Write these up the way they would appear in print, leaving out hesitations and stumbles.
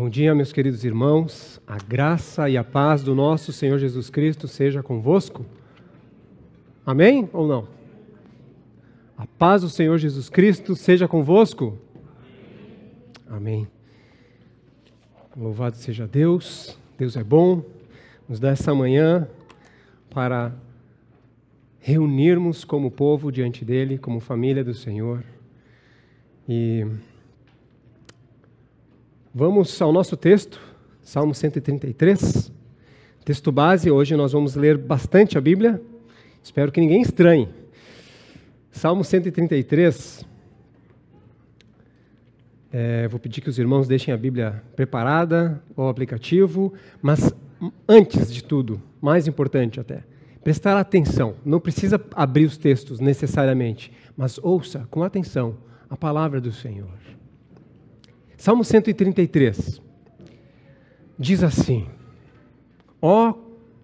Bom dia, meus queridos irmãos. A graça e a paz do nosso Senhor Jesus Cristo seja convosco. Amém ou não? A paz do Senhor Jesus Cristo seja convosco. Amém. Louvado seja Deus. Deus é bom. Nos dá essa manhã para reunirmos como povo diante dele, como família do Senhor. E vamos ao nosso texto, Salmo 133, texto base. Hoje nós vamos ler bastante a Bíblia, espero que ninguém estranhe. Salmo 133, vou pedir que os irmãos deixem a Bíblia preparada, ou aplicativo, mas antes de tudo, mais importante até, prestar atenção. Não precisa abrir os textos necessariamente, mas ouça com atenção a palavra do Senhor. Salmo 133 diz assim: ó,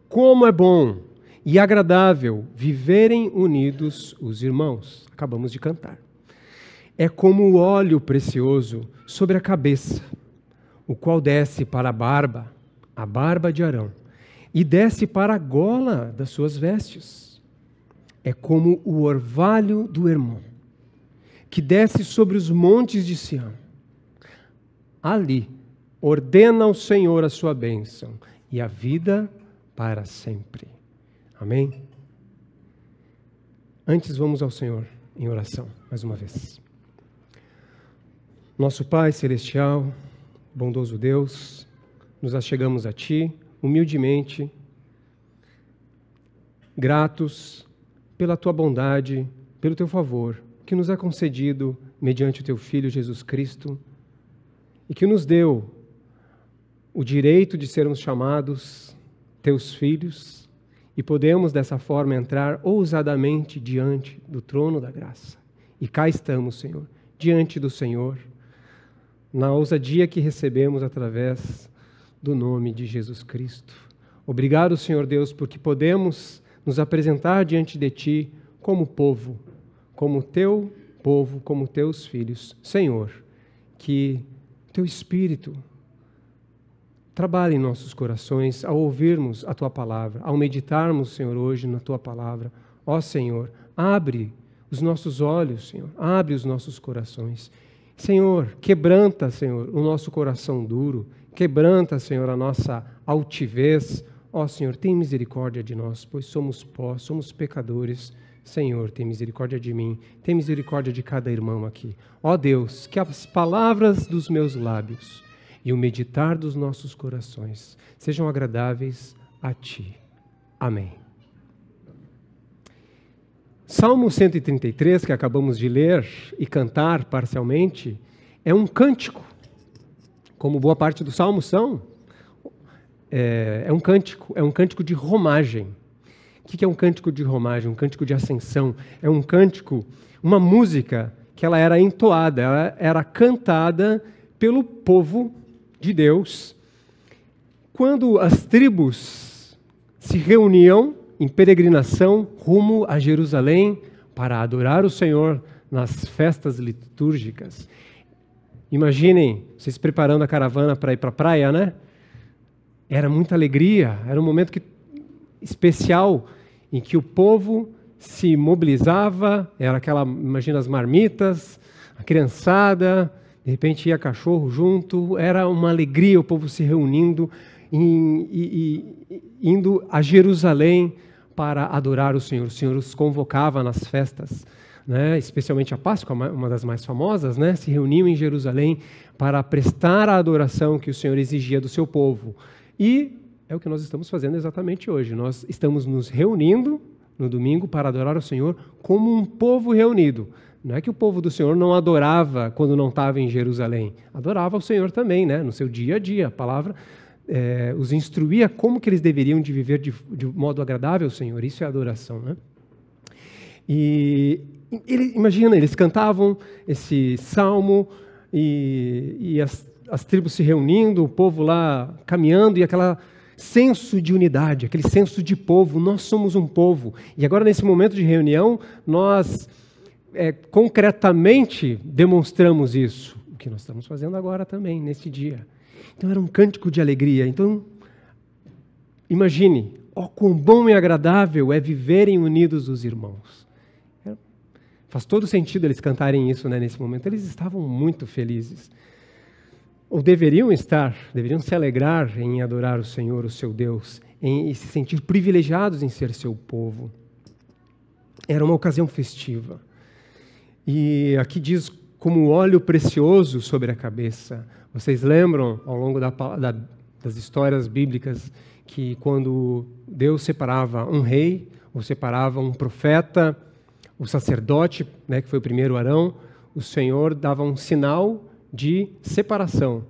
como é bom e agradável viverem unidos os irmãos. Acabamos de cantar. É como o óleo precioso sobre a cabeça, o qual desce para a barba de Arão, e desce para a gola das suas vestes. É como o orvalho do Hermon, que desce sobre os montes de Sião. Ali ordena o Senhor a sua bênção e a vida para sempre. Amém? Antes vamos ao Senhor em oração, mais uma vez. Nosso Pai Celestial, bondoso Deus, nos achegamos a Ti, humildemente, gratos pela Tua bondade, pelo Teu favor, que nos é concedido mediante o Teu Filho Jesus Cristo, e que nos deu o direito de sermos chamados Teus filhos, e podemos dessa forma entrar ousadamente diante do trono da graça. E cá estamos, Senhor, diante do Senhor, na ousadia que recebemos através do nome de Jesus Cristo. Obrigado, Senhor Deus, porque podemos nos apresentar diante de Ti como povo, como Teu povo, como Teus filhos. Senhor, que Teu Espírito trabalhe em nossos corações ao ouvirmos a Tua palavra, ao meditarmos, Senhor, hoje na Tua palavra. Ó Senhor, abre os nossos olhos, Senhor, abre os nossos corações. Senhor, quebranta, Senhor, o nosso coração duro, quebranta, Senhor, a nossa altivez. Ó Senhor, tem misericórdia de nós, pois somos pó, somos pecadores. Senhor, tem misericórdia de mim, tem misericórdia de cada irmão aqui. Ó Deus, que as palavras dos meus lábios e o meditar dos nossos corações sejam agradáveis a Ti. Amém. Salmo 133, que acabamos de ler e cantar parcialmente, é um cântico, como boa parte dos salmos são. É um cântico de romagem. O que é um cântico de romagem? Um cântico de ascensão. É um cântico, uma música que ela era entoada, ela era cantada pelo povo de Deus quando as tribos se reuniam em peregrinação rumo a Jerusalém para adorar o Senhor nas festas litúrgicas. Imaginem, vocês preparando a caravana para ir para a praia, né? Era muita alegria, era um momento especial em que o povo se mobilizava, era aquela, imagina as marmitas, a criançada, de repente ia cachorro junto, era uma alegria o povo se reunindo indo a Jerusalém para adorar o Senhor. O Senhor os convocava nas festas, né? Especialmente a Páscoa, uma das mais famosas, né? Se reuniam em Jerusalém para prestar a adoração que o Senhor exigia do seu povo. E é o que nós estamos fazendo exatamente hoje. Nós estamos nos reunindo no domingo para adorar o Senhor como um povo reunido. Não é que o povo do Senhor não adorava quando não estava em Jerusalém. Adorava o Senhor também, né? No seu dia a dia. A palavra os instruía como que eles deveriam de viver de modo agradável ao Senhor. Isso é adoração, né? E imagina, eles cantavam esse salmo e as tribos se reunindo, o povo lá caminhando e aquele senso de unidade, aquele senso de povo. Nós somos um povo. E agora, nesse momento de reunião, nós concretamente demonstramos isso, o que nós estamos fazendo agora também, nesse dia. Então era um cântico de alegria. Então, imagine, ó, quão bom e agradável é viverem unidos os irmãos. Faz todo sentido eles cantarem isso, né, nesse momento. Eles estavam muito felizes. Ou deveriam se alegrar em adorar o Senhor, o seu Deus, e se sentir privilegiados em ser seu povo. Era uma ocasião festiva. E aqui diz como óleo precioso sobre a cabeça. Vocês lembram, ao longo das histórias bíblicas, que quando Deus separava um rei, ou separava um profeta, o sacerdote, né, que foi o primeiro Arão, o Senhor dava um sinal de separação,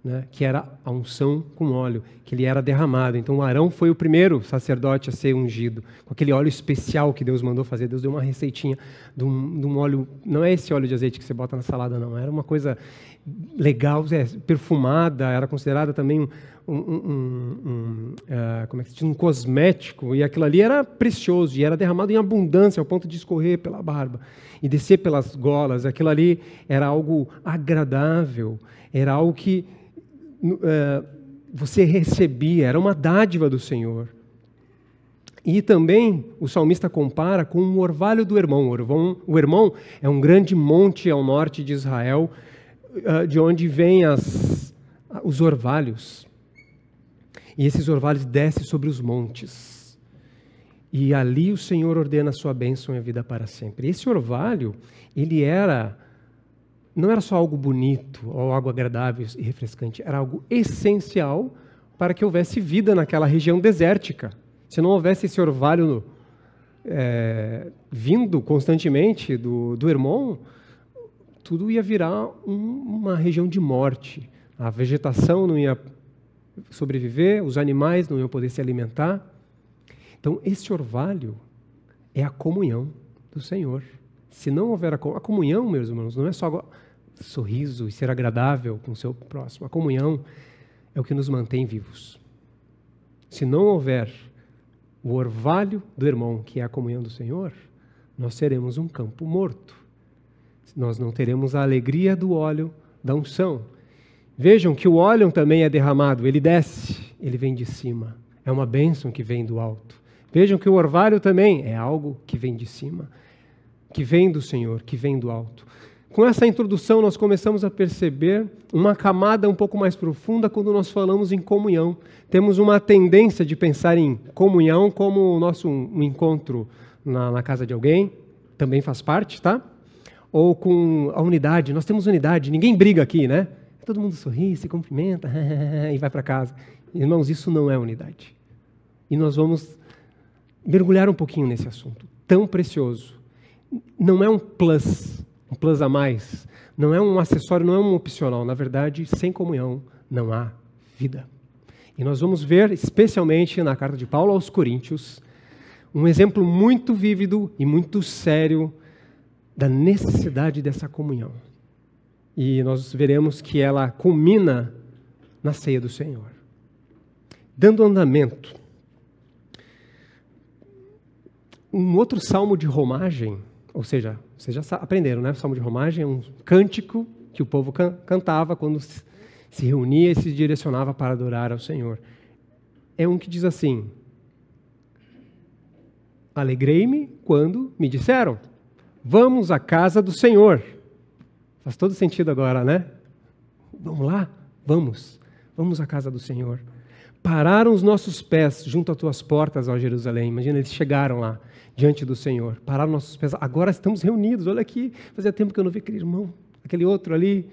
né, que era a unção com óleo, que ele era derramado. Então, Arão foi o primeiro sacerdote a ser ungido, com aquele óleo especial que Deus mandou fazer. Deus deu uma receitinha de um óleo, não é esse óleo de azeite que você bota na salada, não, era uma coisa legal, perfumada, era considerada também como é que se diz? Um cosmético, e aquilo ali era precioso, e era derramado em abundância, ao ponto de escorrer pela barba e descer pelas golas. Aquilo ali era algo agradável, era algo que você recebia, era uma dádiva do Senhor. E também o salmista compara com o orvalho do Hermon. O Hermon é um grande monte ao norte de Israel, de onde vêm os orvalhos. E esses orvalhos descem sobre os montes. E ali o Senhor ordena a sua bênção e a vida para sempre. Esse orvalho, não era só algo bonito, ou algo agradável e refrescante, era algo essencial para que houvesse vida naquela região desértica. Se não houvesse esse orvalho vindo constantemente do Hermon, tudo ia virar uma região de morte. A vegetação não ia sobreviver, os animais não iam poder se alimentar. Então, esse orvalho é a comunhão do Senhor. Se não houver a comunhão, meus irmãos, não é só sorriso e ser agradável com o seu próximo. A comunhão é o que nos mantém vivos. Se não houver o orvalho do irmão, que é a comunhão do Senhor, nós seremos um campo morto. Nós não teremos a alegria do óleo da unção. Vejam que o óleo também é derramado, ele desce, ele vem de cima. É uma bênção que vem do alto. Vejam que o orvalho também é algo que vem de cima, que vem do Senhor, que vem do alto. Com essa introdução, nós começamos a perceber uma camada um pouco mais profunda quando nós falamos em comunhão. Temos uma tendência de pensar em comunhão como o nosso encontro na casa de alguém, também faz parte, tá? Ou com a unidade, nós temos unidade, ninguém briga aqui, né? Todo mundo sorri, se cumprimenta e vai para casa. Irmãos, isso não é unidade. E nós vamos mergulhar um pouquinho nesse assunto, tão precioso. Não é um plus a mais, não é um acessório, não é um opcional. Na verdade, sem comunhão não há vida. E nós vamos ver, especialmente na carta de Paulo aos Coríntios, um exemplo muito vívido e muito sério da necessidade dessa comunhão. E nós veremos que ela culmina na ceia do Senhor. Dando andamento, um outro salmo de romagem, ou seja, vocês já aprenderam, né? O salmo de romagem é um cântico que o povo cantava quando se reunia e se direcionava para adorar ao Senhor. É um que diz assim: alegrei-me quando me disseram, vamos à casa do Senhor. Faz todo sentido agora, né? Vamos lá? Vamos à casa do Senhor. Pararam os nossos pés junto às tuas portas, ó Jerusalém. Imagina, eles chegaram lá, diante do Senhor. Pararam nossos pés. Agora estamos reunidos. Olha aqui, fazia tempo que eu não vi aquele irmão, aquele outro ali.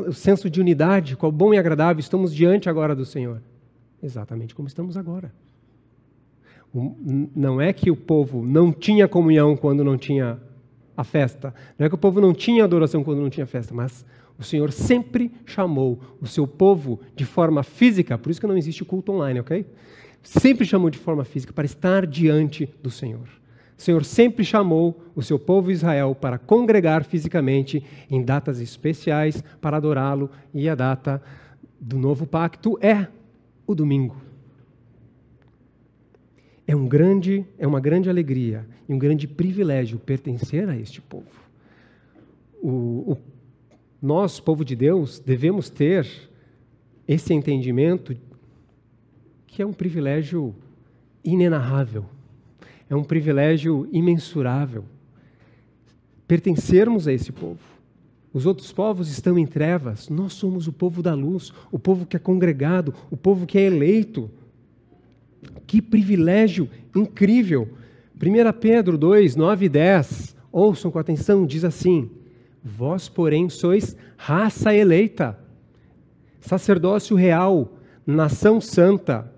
O senso de unidade, qual bom e agradável. Estamos diante agora do Senhor. Exatamente como estamos agora. Não é que o povo não tinha comunhão quando não tinha a festa. Não é que o povo não tinha adoração quando não tinha festa, mas o Senhor sempre chamou o seu povo de forma física, por isso que não existe culto online, ok? Sempre chamou de forma física para estar diante do Senhor. O Senhor sempre chamou o seu povo Israel para congregar fisicamente em datas especiais para adorá-lo, e a data do novo pacto é o domingo. É uma grande alegria e um grande privilégio pertencer a este povo. Nós, povo de Deus, devemos ter esse entendimento que é um privilégio inenarrável, é um privilégio imensurável, pertencermos a esse povo. Os outros povos estão em trevas, nós somos o povo da luz, o povo que é congregado, o povo que é eleito. Que privilégio incrível! 1 Pedro 2, 9 e 10, ouçam com atenção, diz assim: vós, porém, sois raça eleita, sacerdócio real, nação santa.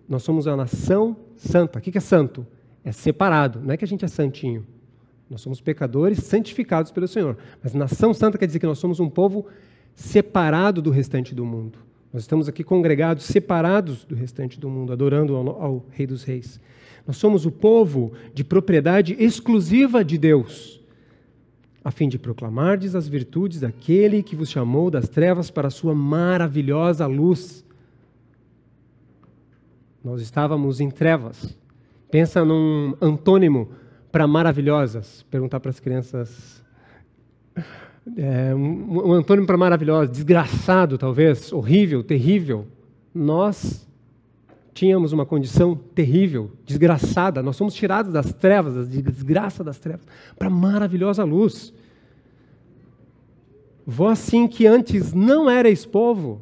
Nós somos a nação santa. O que é santo? É separado, não é que a gente é santinho. Nós somos pecadores santificados pelo Senhor. Mas nação santa quer dizer que nós somos um povo separado do restante do mundo. Nós estamos aqui congregados, separados do restante do mundo, adorando ao Rei dos Reis. Nós somos o povo de propriedade exclusiva de Deus, a fim de proclamardes as virtudes daquele que vos chamou das trevas para a sua maravilhosa luz. Nós estávamos em trevas. Pensa num antônimo para maravilhosas. Perguntar para as crianças. Um antônimo para maravilhosa, desgraçado talvez, horrível, terrível. Nós tínhamos uma condição terrível, desgraçada. Nós somos tirados das trevas, da desgraça das trevas, para a maravilhosa luz. Vós sim que antes não erais povo,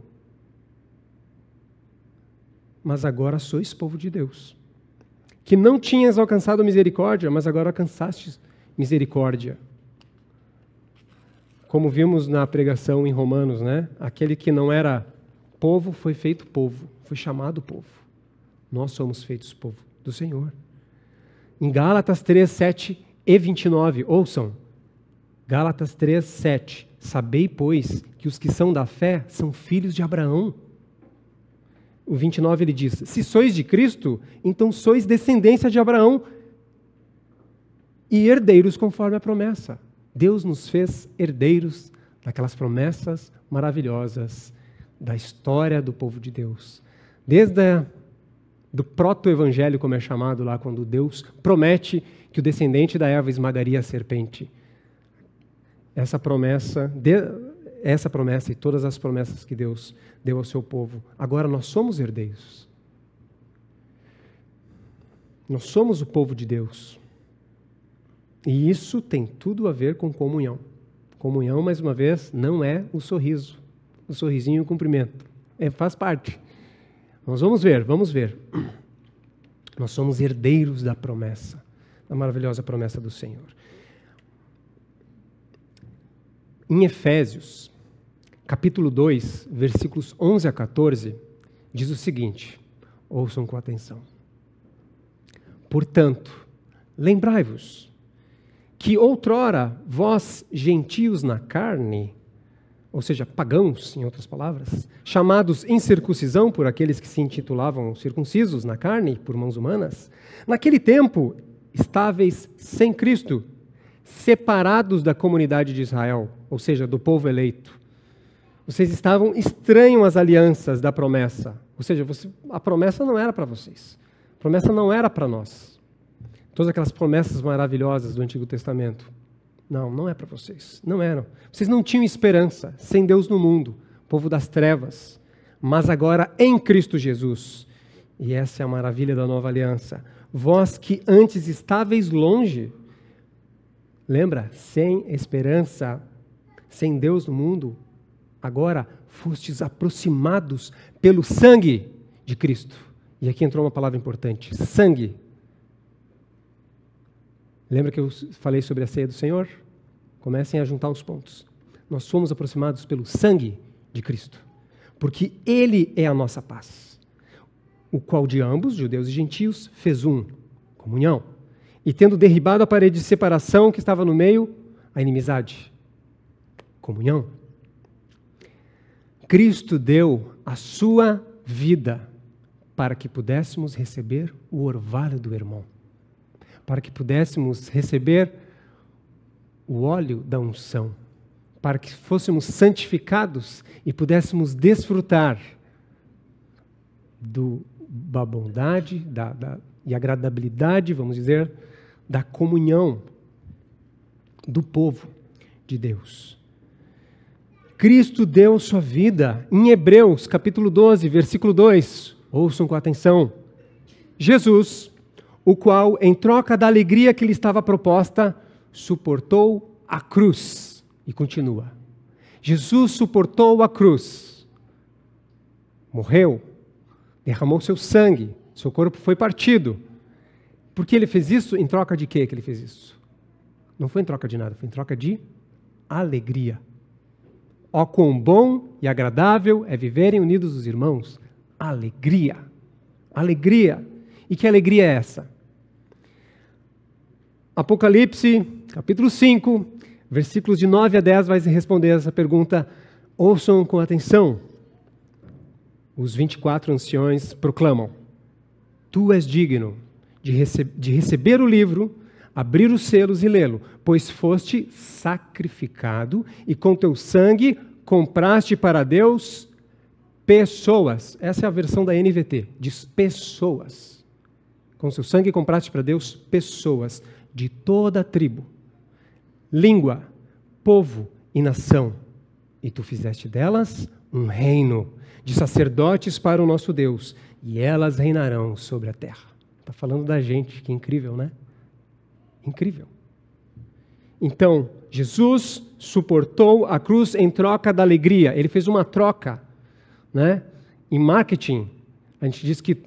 mas agora sois povo de Deus. Que não tinhas alcançado misericórdia, mas agora alcançastes misericórdia. Como vimos na pregação em Romanos, né? Aquele que não era povo foi feito povo, foi chamado povo. Nós somos feitos povo do Senhor. Em Gálatas 3, 7 e 29, ouçam. Gálatas 3, 7. Sabei, pois, que os que são da fé são filhos de Abraão. O 29 ele diz, se sois de Cristo, então sois descendência de Abraão e herdeiros conforme a promessa. Deus nos fez herdeiros daquelas promessas maravilhosas da história do povo de Deus. Desde do proto-evangelho, como é chamado lá, quando Deus promete que o descendente da Eva esmagaria a serpente. Essa promessa e todas as promessas que Deus deu ao seu povo. Agora nós somos herdeiros. Nós somos o povo de Deus. E isso tem tudo a ver com comunhão. Comunhão, mais uma vez, não é o sorriso. O sorrisinho e o cumprimento. Faz parte. Nós vamos ver. Nós somos herdeiros da promessa, da maravilhosa promessa do Senhor. Em Efésios, capítulo 2, versículos 11 a 14, diz o seguinte, ouçam com atenção. Portanto, lembrai-vos que outrora vós, gentios na carne, ou seja, pagãos, em outras palavras, chamados em circuncisão por aqueles que se intitulavam circuncisos na carne, por mãos humanas, naquele tempo estáveis sem Cristo, separados da comunidade de Israel, ou seja, do povo eleito. Vocês estavam estranhos às alianças da promessa. Ou seja, a promessa não era para vocês. A promessa não era para nós. Todas aquelas promessas maravilhosas do Antigo Testamento. Não é para vocês. Não eram. Vocês não tinham esperança, sem Deus no mundo, povo das trevas. Mas agora em Cristo Jesus. E essa é a maravilha da nova aliança. Vós que antes estáveis longe, lembra? Sem esperança, sem Deus no mundo, agora fostes aproximados pelo sangue de Cristo. E aqui entrou uma palavra importante, sangue. Lembra que eu falei sobre a ceia do Senhor? Comecem a juntar os pontos. Nós somos aproximados pelo sangue de Cristo, porque Ele é a nossa paz, o qual de ambos, judeus e gentios, fez comunhão. E tendo derribado a parede de separação que estava no meio, a inimizade. Comunhão. Cristo deu a sua vida para que pudéssemos receber o orvalho do irmão. Para que pudéssemos receber o óleo da unção. Para que fôssemos santificados e pudéssemos desfrutar da bondade e agradabilidade, vamos dizer, da comunhão do povo de Deus. Cristo deu sua vida. Em Hebreus, capítulo 12, versículo 2. Ouçam com atenção. Jesus, o qual, em troca da alegria que lhe estava proposta, suportou a cruz. E continua. Jesus suportou a cruz. Morreu. Derramou seu sangue. Seu corpo foi partido. Por que ele fez isso? Em troca de quê que ele fez isso? Não foi em troca de nada, foi em troca de alegria. Ó, quão bom e agradável é viverem unidos os irmãos. Alegria. Alegria. E que alegria é essa? Apocalipse, capítulo 5, versículos de 9 a 10, vai responder essa pergunta. Ouçam com atenção. Os 24 anciões proclamam: Tu és digno de receber o livro, abrir os selos e lê-lo, pois foste sacrificado e com teu sangue compraste para Deus pessoas. Essa é a versão da NVT, diz pessoas. Com seu sangue compraste para Deus pessoas de toda a tribo, língua, povo e nação. E tu fizeste delas um reino de sacerdotes para o nosso Deus, e elas reinarão sobre a terra. Está falando da gente, que incrível, né? Incrível. Então, Jesus suportou a cruz em troca da alegria. Ele fez uma troca, né? Em marketing, a gente diz que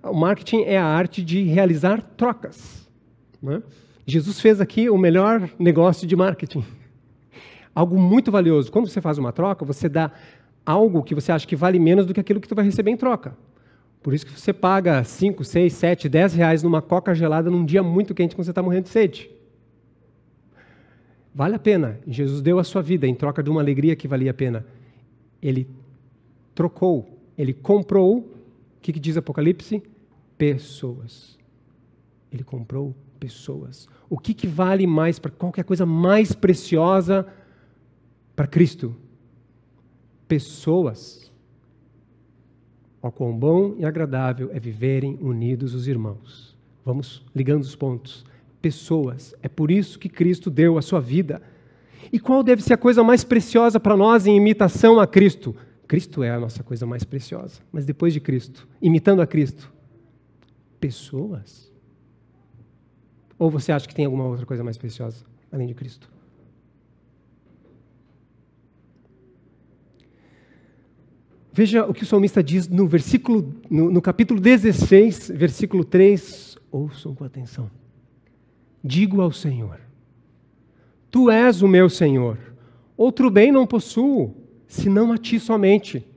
o marketing é a arte de realizar trocas, né? Jesus fez aqui o melhor negócio de marketing. Algo muito valioso. Quando você faz uma troca, você dá algo que você acha que vale menos do que aquilo que você vai receber em troca. Por isso que você paga 5, 6, 7, 10 reais numa coca gelada num dia muito quente quando você está morrendo de sede. Vale a pena. Jesus deu a sua vida em troca de uma alegria que valia a pena. Ele trocou, ele comprou, o que diz Apocalipse? Pessoas. Ele comprou pessoas. O que vale mais, qual que é a coisa mais preciosa para Cristo? Pessoas. Ó, quão bom e agradável é viverem unidos os irmãos. Vamos ligando os pontos. Pessoas. É por isso que Cristo deu a sua vida. E qual deve ser a coisa mais preciosa para nós em imitação a Cristo? Cristo é a nossa coisa mais preciosa. Mas depois de Cristo, imitando a Cristo, pessoas. Ou você acha que tem alguma outra coisa mais preciosa além de Cristo? Veja o que o salmista diz no capítulo 16, versículo 3. Ouçam com atenção. Digo ao Senhor: Tu és o meu Senhor. Outro bem não possuo, senão a Ti somente.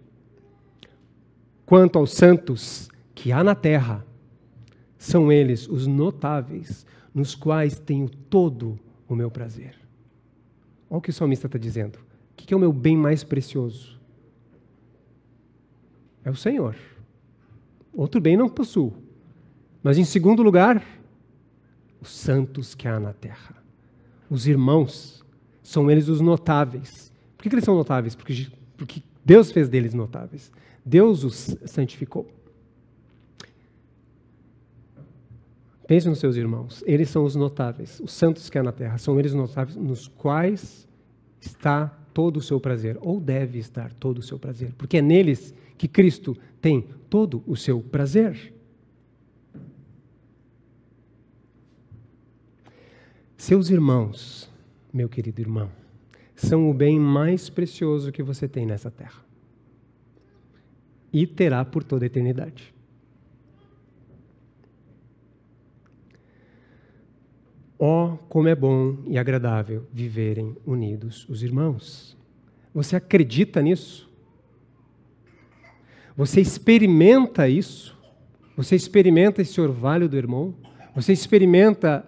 Quanto aos santos que há na terra, são eles os notáveis, nos quais tenho todo o meu prazer. Olha o que o salmista está dizendo. O que é o meu bem mais precioso? É o Senhor. Outro bem não possuo. Mas em segundo lugar, os santos que há na terra. Os irmãos, são eles os notáveis. Por que eles são notáveis? Porque Deus fez deles notáveis. Deus os santificou. Pense nos seus irmãos. Eles são os notáveis. Os santos que há na terra. São eles os notáveis nos quais está todo o seu prazer. Ou deve estar todo o seu prazer. Porque é neles que Cristo tem todo o seu prazer. Seus irmãos, meu querido irmão, são o bem mais precioso que você tem nessa terra. E terá por toda a eternidade. Ó, como é bom e agradável viverem unidos os irmãos. Você acredita nisso? Você experimenta isso? Você experimenta esse orvalho do irmão? Você experimenta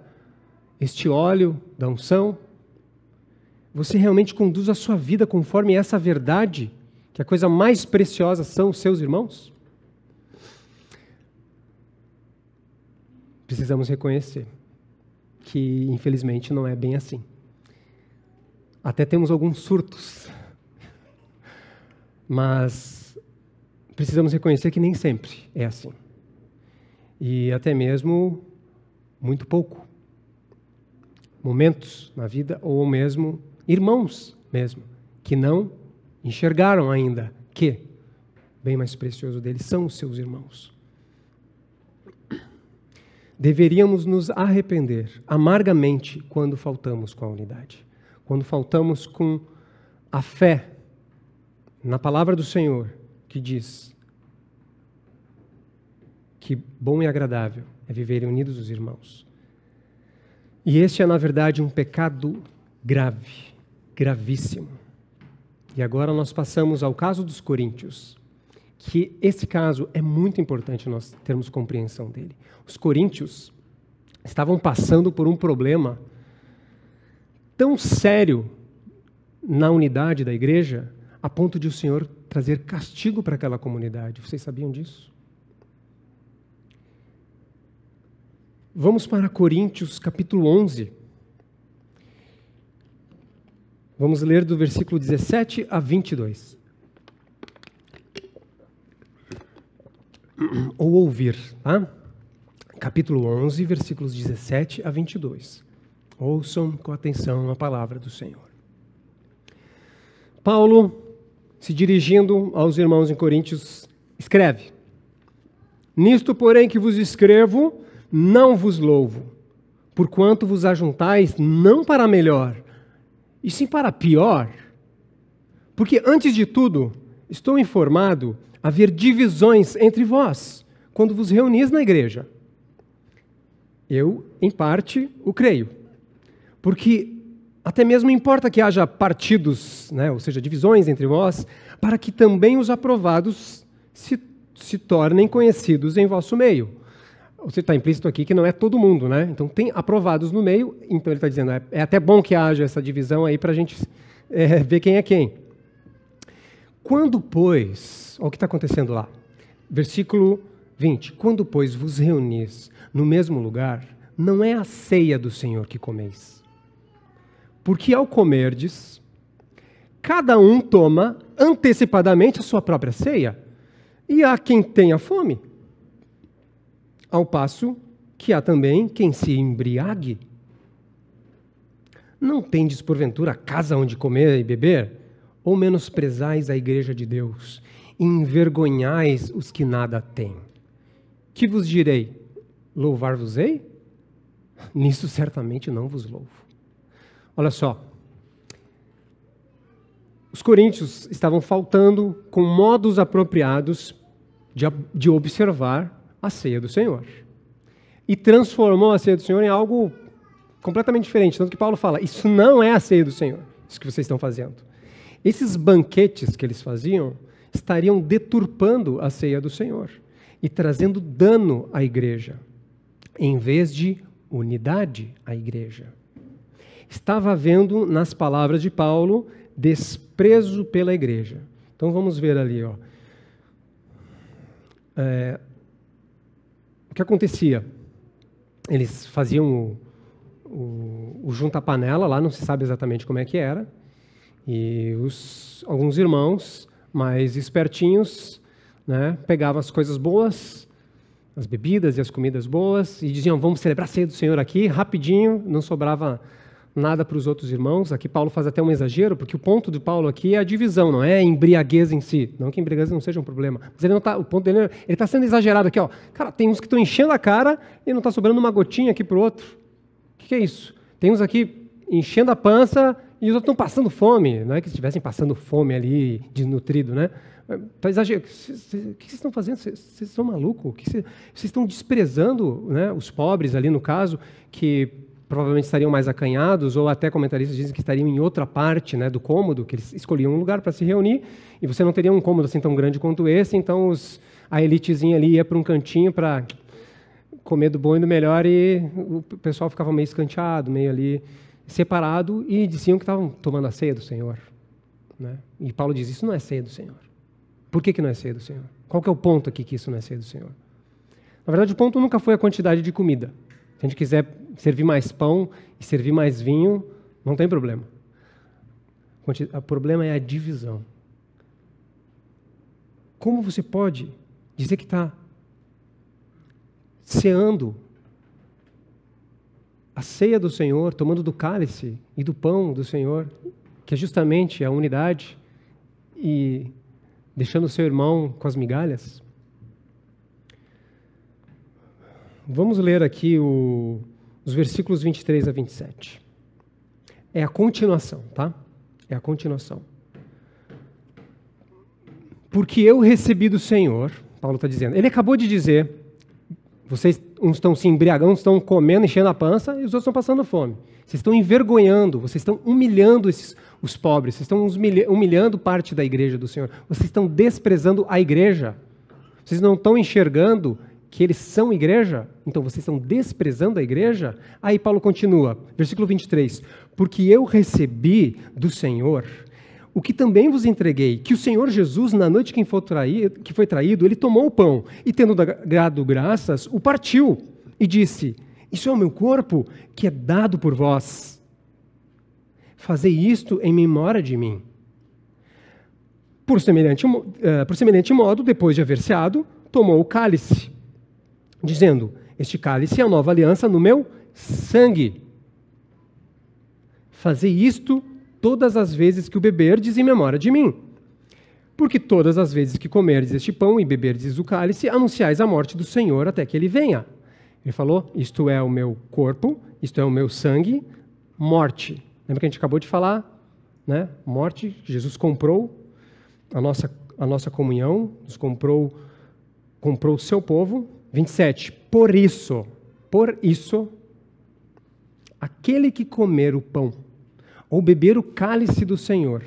este óleo da unção? Você realmente conduz a sua vida conforme essa verdade, que a coisa mais preciosa são os seus irmãos? Precisamos reconhecer que, infelizmente, não é bem assim. Até temos alguns surtos, mas precisamos reconhecer que nem sempre é assim. E até mesmo muito pouco. Momentos na vida, ou mesmo irmãos mesmo, que não enxergaram ainda que bem mais precioso deles são os seus irmãos. Deveríamos nos arrepender amargamente quando faltamos com a unidade, quando faltamos com a fé na palavra do Senhor, que diz que bom e agradável é viverem unidos os irmãos. E este é, na verdade, um pecado grave, gravíssimo. E agora nós passamos ao caso dos coríntios, que esse caso é muito importante nós termos compreensão dele. Os coríntios estavam passando por um problema tão sério na unidade da igreja, a ponto de o Senhor trazer castigo para aquela comunidade. Vocês sabiam disso? Vamos para Coríntios, capítulo 11. Vamos ler do versículo 17 a 22. Ou ouvir, tá? Capítulo 11, versículos 17 a 22. Ouçam com atenção a palavra do Senhor. Paulo, se dirigindo aos irmãos em Coríntios, escreve: Nisto, porém, que vos escrevo, não vos louvo, porquanto vos ajuntais não para melhor, e sim para pior. Porque, antes de tudo, estou informado haver divisões entre vós, quando vos reunis na igreja. Eu, em parte, o creio. Porque até mesmo importa que haja partidos, né, ou seja, divisões entre vós, para que também os aprovados se tornem conhecidos em vosso meio. Você está implícito aqui que não é todo mundo, né? Então tem aprovados no meio, então ele está dizendo, é até bom que haja essa divisão aí para a gente ver quem é quem. Quando, pois, olha o que está acontecendo lá, versículo 20, quando, pois, vos reunis no mesmo lugar, não é a ceia do Senhor que comeis. Porque ao comerdes, cada um toma antecipadamente a sua própria ceia, e há quem tenha fome, ao passo que há também quem se embriague. Não tendes, porventura, casa onde comer e beber? Ou menosprezais a igreja de Deus, e envergonhais os que nada têm? Que vos direi? Louvar-vos-ei? Nisso certamente não vos louvo. Olha só, os coríntios estavam faltando com modos apropriados de observar a ceia do Senhor. E transformou a ceia do Senhor em algo completamente diferente. Tanto que Paulo fala, isso não é a ceia do Senhor, isso que vocês estão fazendo. Esses banquetes que eles faziam estariam deturpando a ceia do Senhor e trazendo dano à igreja, em vez de unidade à igreja. Estava havendo, nas palavras de Paulo, desprezo pela igreja. Então vamos ver ali, ó. O que acontecia? Eles faziam o junta-panela, lá não se sabe exatamente como é que era, e alguns irmãos mais espertinhos, né, pegavam as coisas boas, as bebidas e as comidas boas, e diziam, vamos celebrar a ceia do Senhor aqui, rapidinho, não sobrava nada para os outros irmãos. Aqui Paulo faz até um exagero, porque o ponto de Paulo aqui é a divisão, não é a embriaguez em si. Não que a embriaguez não seja um problema, mas ele não tá, o ponto dele, ele está sendo exagerado aqui. Ó. Cara, tem uns que estão enchendo a cara e não está sobrando uma gotinha aqui para o outro. O que é isso? Tem uns aqui enchendo a pança e os outros estão passando fome. Não é que estivessem passando fome ali, desnutrido, né? Está exagerado. O que vocês estão fazendo? Vocês estão malucos? Vocês estão desprezando, né, os pobres ali, no caso, que provavelmente estariam mais acanhados, ou até comentaristas dizem que estariam em outra parte, né, do cômodo, que eles escolhiam um lugar para se reunir, e você não teria um cômodo assim tão grande quanto esse, então a elitezinha ali ia para um cantinho para comer do bom e do melhor, e o pessoal ficava meio escanteado, meio ali separado, e diziam que estavam tomando a ceia do Senhor. Né? E Paulo diz, isso não é ceia do Senhor. Por que não é ceia do Senhor? Qual que é o ponto aqui que isso não é ceia do Senhor? Na verdade, o ponto nunca foi a quantidade de comida. Se a gente quiser servir mais pão e servir mais vinho, não tem problema. O problema é a divisão. Como você pode dizer que está ceando a ceia do Senhor, tomando do cálice e do pão do Senhor, que que é justamente a unidade, e deixando o seu irmão com as migalhas. Vamos ler aqui os versículos 23 a 27. É a continuação, tá? É a continuação. Porque eu recebi do Senhor, Paulo está dizendo, ele acabou de dizer, vocês uns estão se embriagando, uns estão comendo, enchendo a pança, e os outros estão passando fome. Vocês estão envergonhando, vocês estão humilhando os pobres, vocês estão humilhando parte da igreja do Senhor, vocês estão desprezando a igreja, vocês não estão enxergando que eles são igreja, então vocês estão desprezando a igreja? Aí Paulo continua, versículo 23, porque eu recebi do Senhor o que também vos entreguei, que o Senhor Jesus, na noite que foi traído, ele tomou o pão e, tendo dado graças, o partiu e disse, isso é o meu corpo que é dado por vós. Fazei isto em memória de mim. Por semelhante modo, depois de haver ceado, tomou o cálice, dizendo, este cálice é a nova aliança no meu sangue. Fazei isto todas as vezes que o beberdes em memória de mim. Porque todas as vezes que comerdes este pão e beberdes o cálice, anunciais a morte do Senhor até que ele venha. Ele falou, isto é o meu corpo, isto é o meu sangue, morte. Lembra que a gente acabou de falar? Né? Morte, Jesus comprou a nossa comunhão, nos comprou o seu povo. 27, por isso, aquele que comer o pão ou beber o cálice do Senhor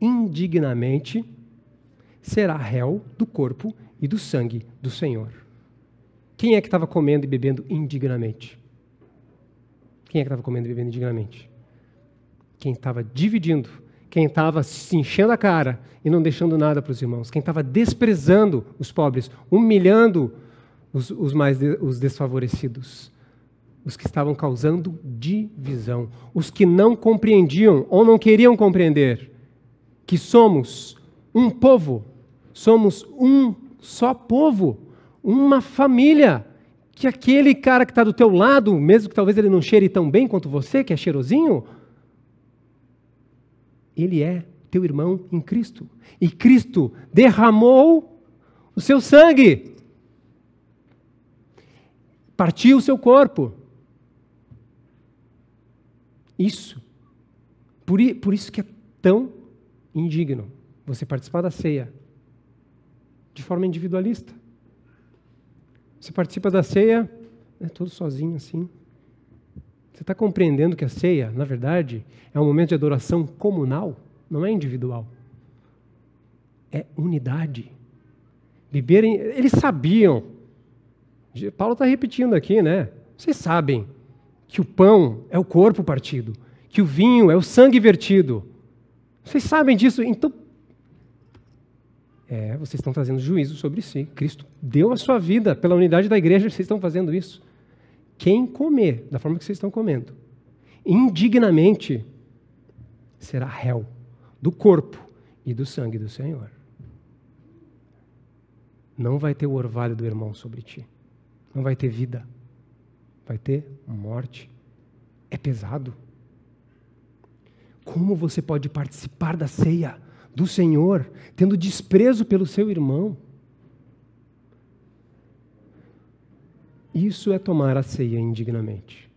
indignamente, será réu do corpo e do sangue do Senhor. Quem é que estava comendo e bebendo indignamente? Quem é que estava comendo e bebendo indignamente? Quem estava dividindo, quem estava se enchendo a cara e não deixando nada para os irmãos, quem estava desprezando os pobres, humilhando os desfavorecidos, os que estavam causando divisão, os que não compreendiam ou não queriam compreender que somos um povo, somos um só povo, uma família, que aquele cara que está do teu lado, mesmo que talvez ele não cheire tão bem quanto você, que é cheirosinho, ele é teu irmão em Cristo. E Cristo derramou o seu sangue, partiu o seu corpo. Isso. Por isso que é tão indigno você participar da ceia de forma individualista. Você participa da ceia, todo sozinho assim. Você está compreendendo que a ceia, na verdade, é um momento de adoração comunal, não é individual. É unidade. Eles sabiam, Paulo está repetindo aqui, né? Vocês sabem que o pão é o corpo partido, que o vinho é o sangue vertido. Vocês sabem disso, então... vocês estão trazendo juízo sobre si. Cristo deu a sua vida pela unidade da igreja, vocês estão fazendo isso. Quem comer da forma que vocês estão comendo, indignamente, será réu do corpo e do sangue do Senhor. Não vai ter o orvalho do irmão sobre ti. Não vai ter vida. Vai ter morte. É pesado. Como você pode participar da ceia do Senhor, tendo desprezo pelo seu irmão? Isso é tomar a ceia indignamente.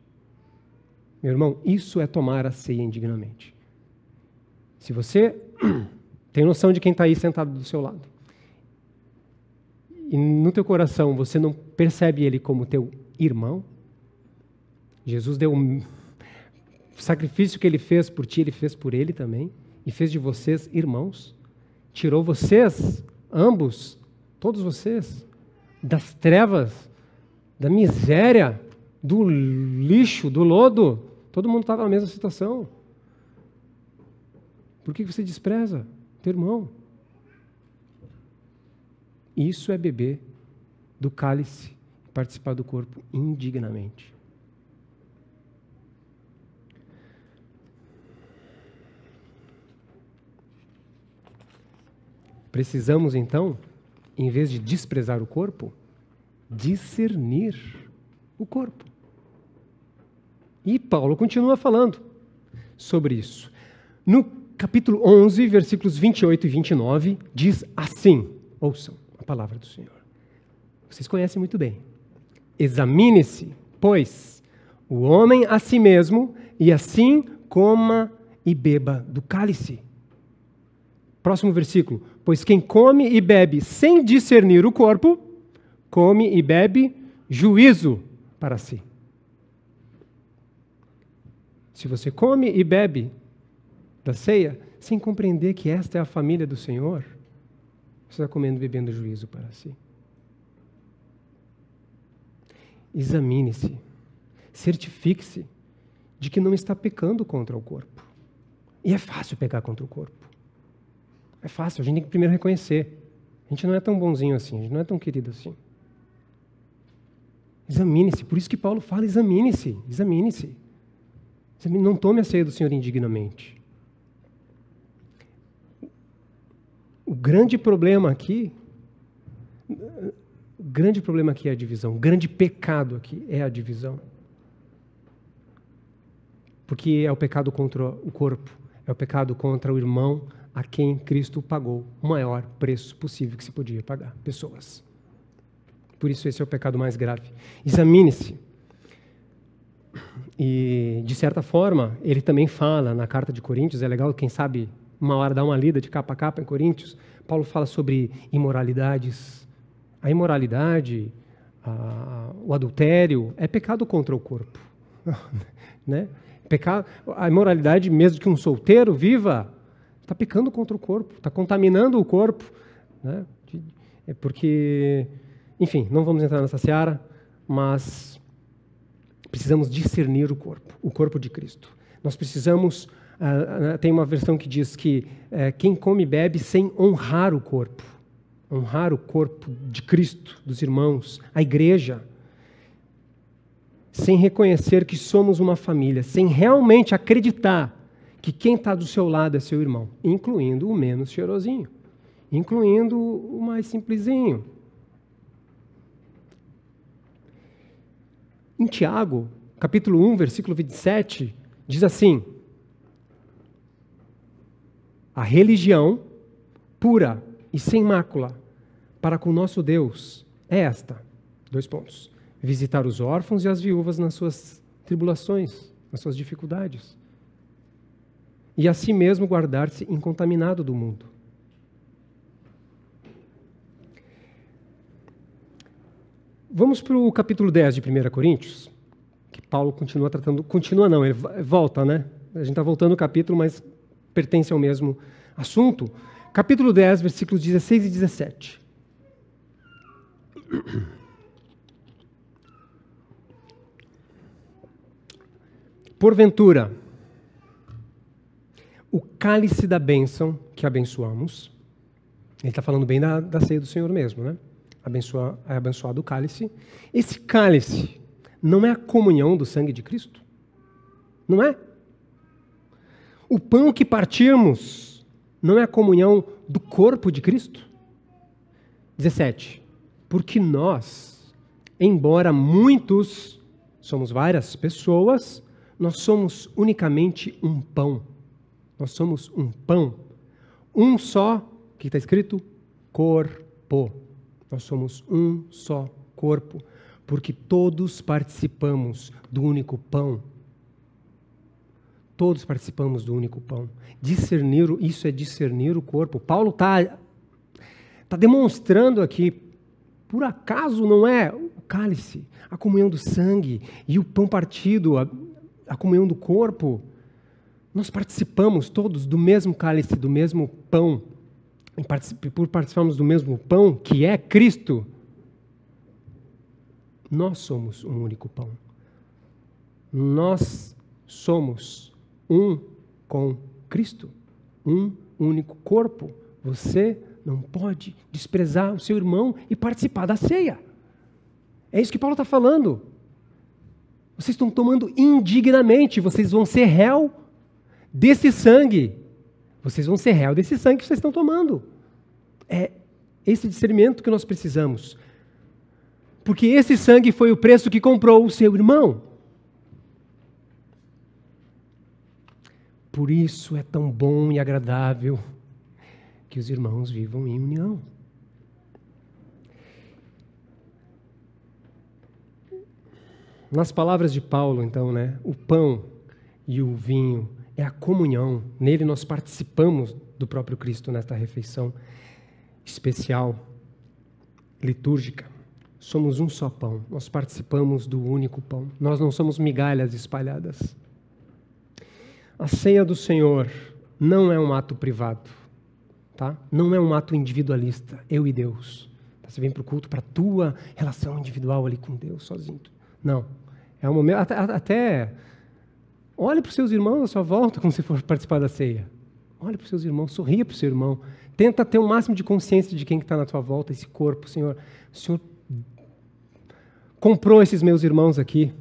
Meu irmão, isso é tomar a ceia indignamente. Se você tem noção de quem está aí sentado do seu lado, e no teu coração você não percebe ele como teu irmão, Jesus deu o sacrifício que ele fez por ti, ele fez por ele também, e fez de vocês irmãos, tirou vocês, ambos, todos vocês, das trevas, da miséria, do lixo, do lodo. Todo mundo estava na mesma situação. Por que você despreza teu irmão? Isso é beber do cálice, participar do corpo indignamente. Precisamos, então, em vez de desprezar o corpo, discernir o corpo. E Paulo continua falando sobre isso. No capítulo 11, versículos 28 e 29, diz assim, ouçam a palavra do Senhor. Vocês conhecem muito bem. Examine-se, pois, o homem a si mesmo, e assim coma e beba do cálice. Próximo versículo. Pois quem come e bebe sem discernir o corpo, come e bebe juízo para si. Se você come e bebe da ceia, sem compreender que esta é a família do Senhor, você está comendo e bebendo juízo para si. Examine-se, certifique-se de que não está pecando contra o corpo. E é fácil pecar contra o corpo. É fácil, a gente tem que primeiro reconhecer. A gente não é tão bonzinho assim, a gente não é tão querido assim. Examine-se, por isso que Paulo fala, examine-se, examine-se. Não tome a ceia do Senhor indignamente. O grande problema aqui é a divisão. O grande pecado aqui é a divisão. Porque é o pecado contra o corpo, é o pecado contra o irmão a quem Cristo pagou o maior preço possível que se podia pagar, pessoas. Por isso esse é o pecado mais grave. Examine-se. E, de certa forma, ele também fala na carta de Coríntios, é legal, quem sabe, uma hora dar uma lida de capa a capa em Coríntios, Paulo fala sobre imoralidades. A imoralidade, o adultério, é pecado contra o corpo. Né? A imoralidade, mesmo que um solteiro viva, está pecando contra o corpo, está contaminando o corpo. Né? É porque, enfim, não vamos entrar nessa seara, mas precisamos discernir o corpo de Cristo. Nós precisamos, tem uma versão que diz que quem come e bebe sem honrar o corpo de Cristo, dos irmãos, a igreja, sem reconhecer que somos uma família, sem realmente acreditar que quem está do seu lado é seu irmão, incluindo o menos cheirosinho, incluindo o mais simplesinho. Em Tiago, capítulo 1, versículo 27, diz assim: a religião pura e sem mácula para com nosso Deus é esta, : visitar os órfãos e as viúvas nas suas tribulações, nas suas dificuldades, e a si mesmo guardar-se incontaminado do mundo. Vamos para o capítulo 10 de 1 Coríntios, que Paulo continua tratando, ele volta, né? A gente está voltando o capítulo, mas pertence ao mesmo assunto. Capítulo 10, versículos 16 e 17. Porventura, o cálice da bênção que abençoamos, ele está falando bem da ceia do Senhor mesmo, né? É abençoado o cálice. Esse cálice não é a comunhão do sangue de Cristo? Não é? O pão que partimos não é a comunhão do corpo de Cristo? 17. Porque nós, embora muitos, somos várias pessoas, nós somos unicamente um pão. Nós somos um pão. Um só, o que está escrito? Corpo. Nós somos um só corpo, porque todos participamos do único pão. Todos participamos do único pão. Isso é discernir o corpo. Paulo está demonstrando aqui, por acaso não é o cálice, a comunhão do sangue e o pão partido, a comunhão do corpo. Nós participamos todos do mesmo cálice, do mesmo pão. E por participarmos do mesmo pão, que é Cristo, nós somos um único pão. Nós somos um com Cristo, um único corpo. Você não pode desprezar o seu irmão e participar da ceia. É isso que Paulo está falando. Vocês estão tomando indignamente, vocês vão ser réu desse sangue. Vocês vão ser réu desse sangue que vocês estão tomando. É esse discernimento que nós precisamos. Porque esse sangue foi o preço que comprou o seu irmão. Por isso é tão bom e agradável que os irmãos vivam em união. Nas palavras de Paulo, então, né, o pão e o vinho é a comunhão. Nele nós participamos do próprio Cristo nesta refeição especial, litúrgica. Somos um só pão. Nós participamos do único pão. Nós não somos migalhas espalhadas. A ceia do Senhor não é um ato privado, tá? Não é um ato individualista, eu e Deus. Você vem para o culto para a tua relação individual ali com Deus, sozinho. Não. É um momento, até olhe para os seus irmãos à sua volta quando você for participar da ceia. Olhe para os seus irmãos, sorria para o seu irmão. Tenta ter o máximo de consciência de quem está na tua volta, esse corpo, Senhor. O Senhor comprou esses meus irmãos aqui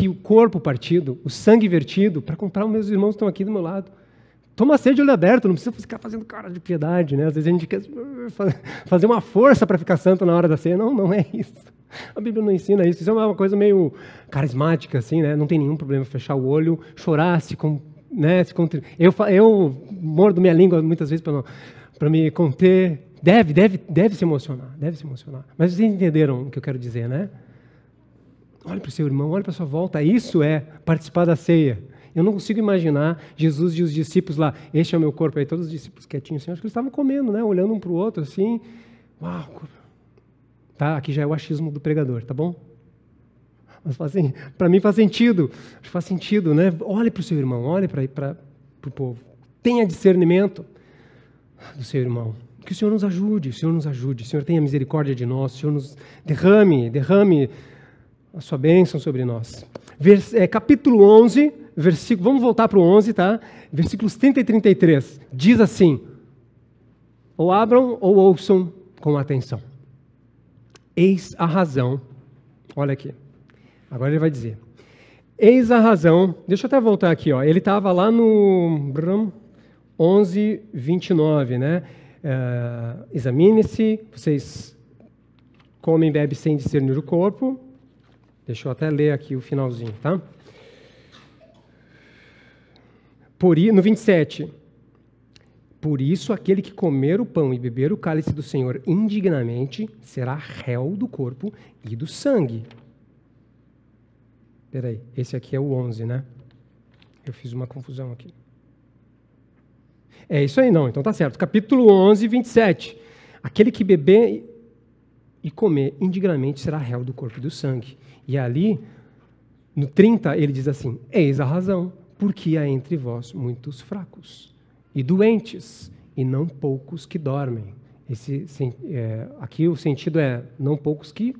o corpo partido, o sangue vertido, para comprar os meus irmãos que estão aqui do meu lado. Toma ceia de olho aberto, não precisa ficar fazendo cara de piedade, né? Às vezes a gente quer fazer uma força para ficar santo na hora da ceia. Não, não é isso. A Bíblia não ensina isso. Isso é uma coisa meio carismática, assim, né? Não tem nenhum problema fechar o olho, chorar, Eu mordo minha língua muitas vezes para me conter. Deve se emocionar, Mas vocês entenderam o que eu quero dizer, né? Olhe para o seu irmão, olhe para a sua volta. Isso é participar da ceia. Eu não consigo imaginar Jesus e os discípulos lá. Este é o meu corpo. Aí todos os discípulos quietinhos, assim, acho que eles estavam comendo, né? Olhando um para o outro, assim. Uau! Tá, aqui já é o achismo do pregador, tá bom? Mas para mim faz sentido. Acho que faz sentido, né? Olhe para o seu irmão, olhe para o povo. Tenha discernimento do seu irmão. Que o Senhor nos ajude, o Senhor tenha misericórdia de nós, o Senhor nos derrame a sua bênção sobre nós. Capítulo 11, vamos voltar para o 11, tá? Versículos 30 e 33. Diz assim: ou abram ou ouçam com atenção. Eis a razão, olha aqui, agora ele vai dizer, eis a razão, deixa eu até voltar aqui, ó. Ele estava lá no 11, 29, né? Examine-se, vocês comem e bebem sem discernir o corpo. Deixa eu até ler aqui o finalzinho, tá? No 27, por isso aquele que comer o pão e beber o cálice do Senhor indignamente será réu do corpo e do sangue. Espera aí, esse aqui é o 11, né? Eu fiz uma confusão aqui. É isso aí, não, então tá certo. Capítulo 11, 27. Aquele que beber e comer indignamente será réu do corpo e do sangue. E ali, no 30, ele diz assim: eis a razão, porque há entre vós muitos fracos e doentes, e não poucos que dormem. Aqui o sentido é não poucos que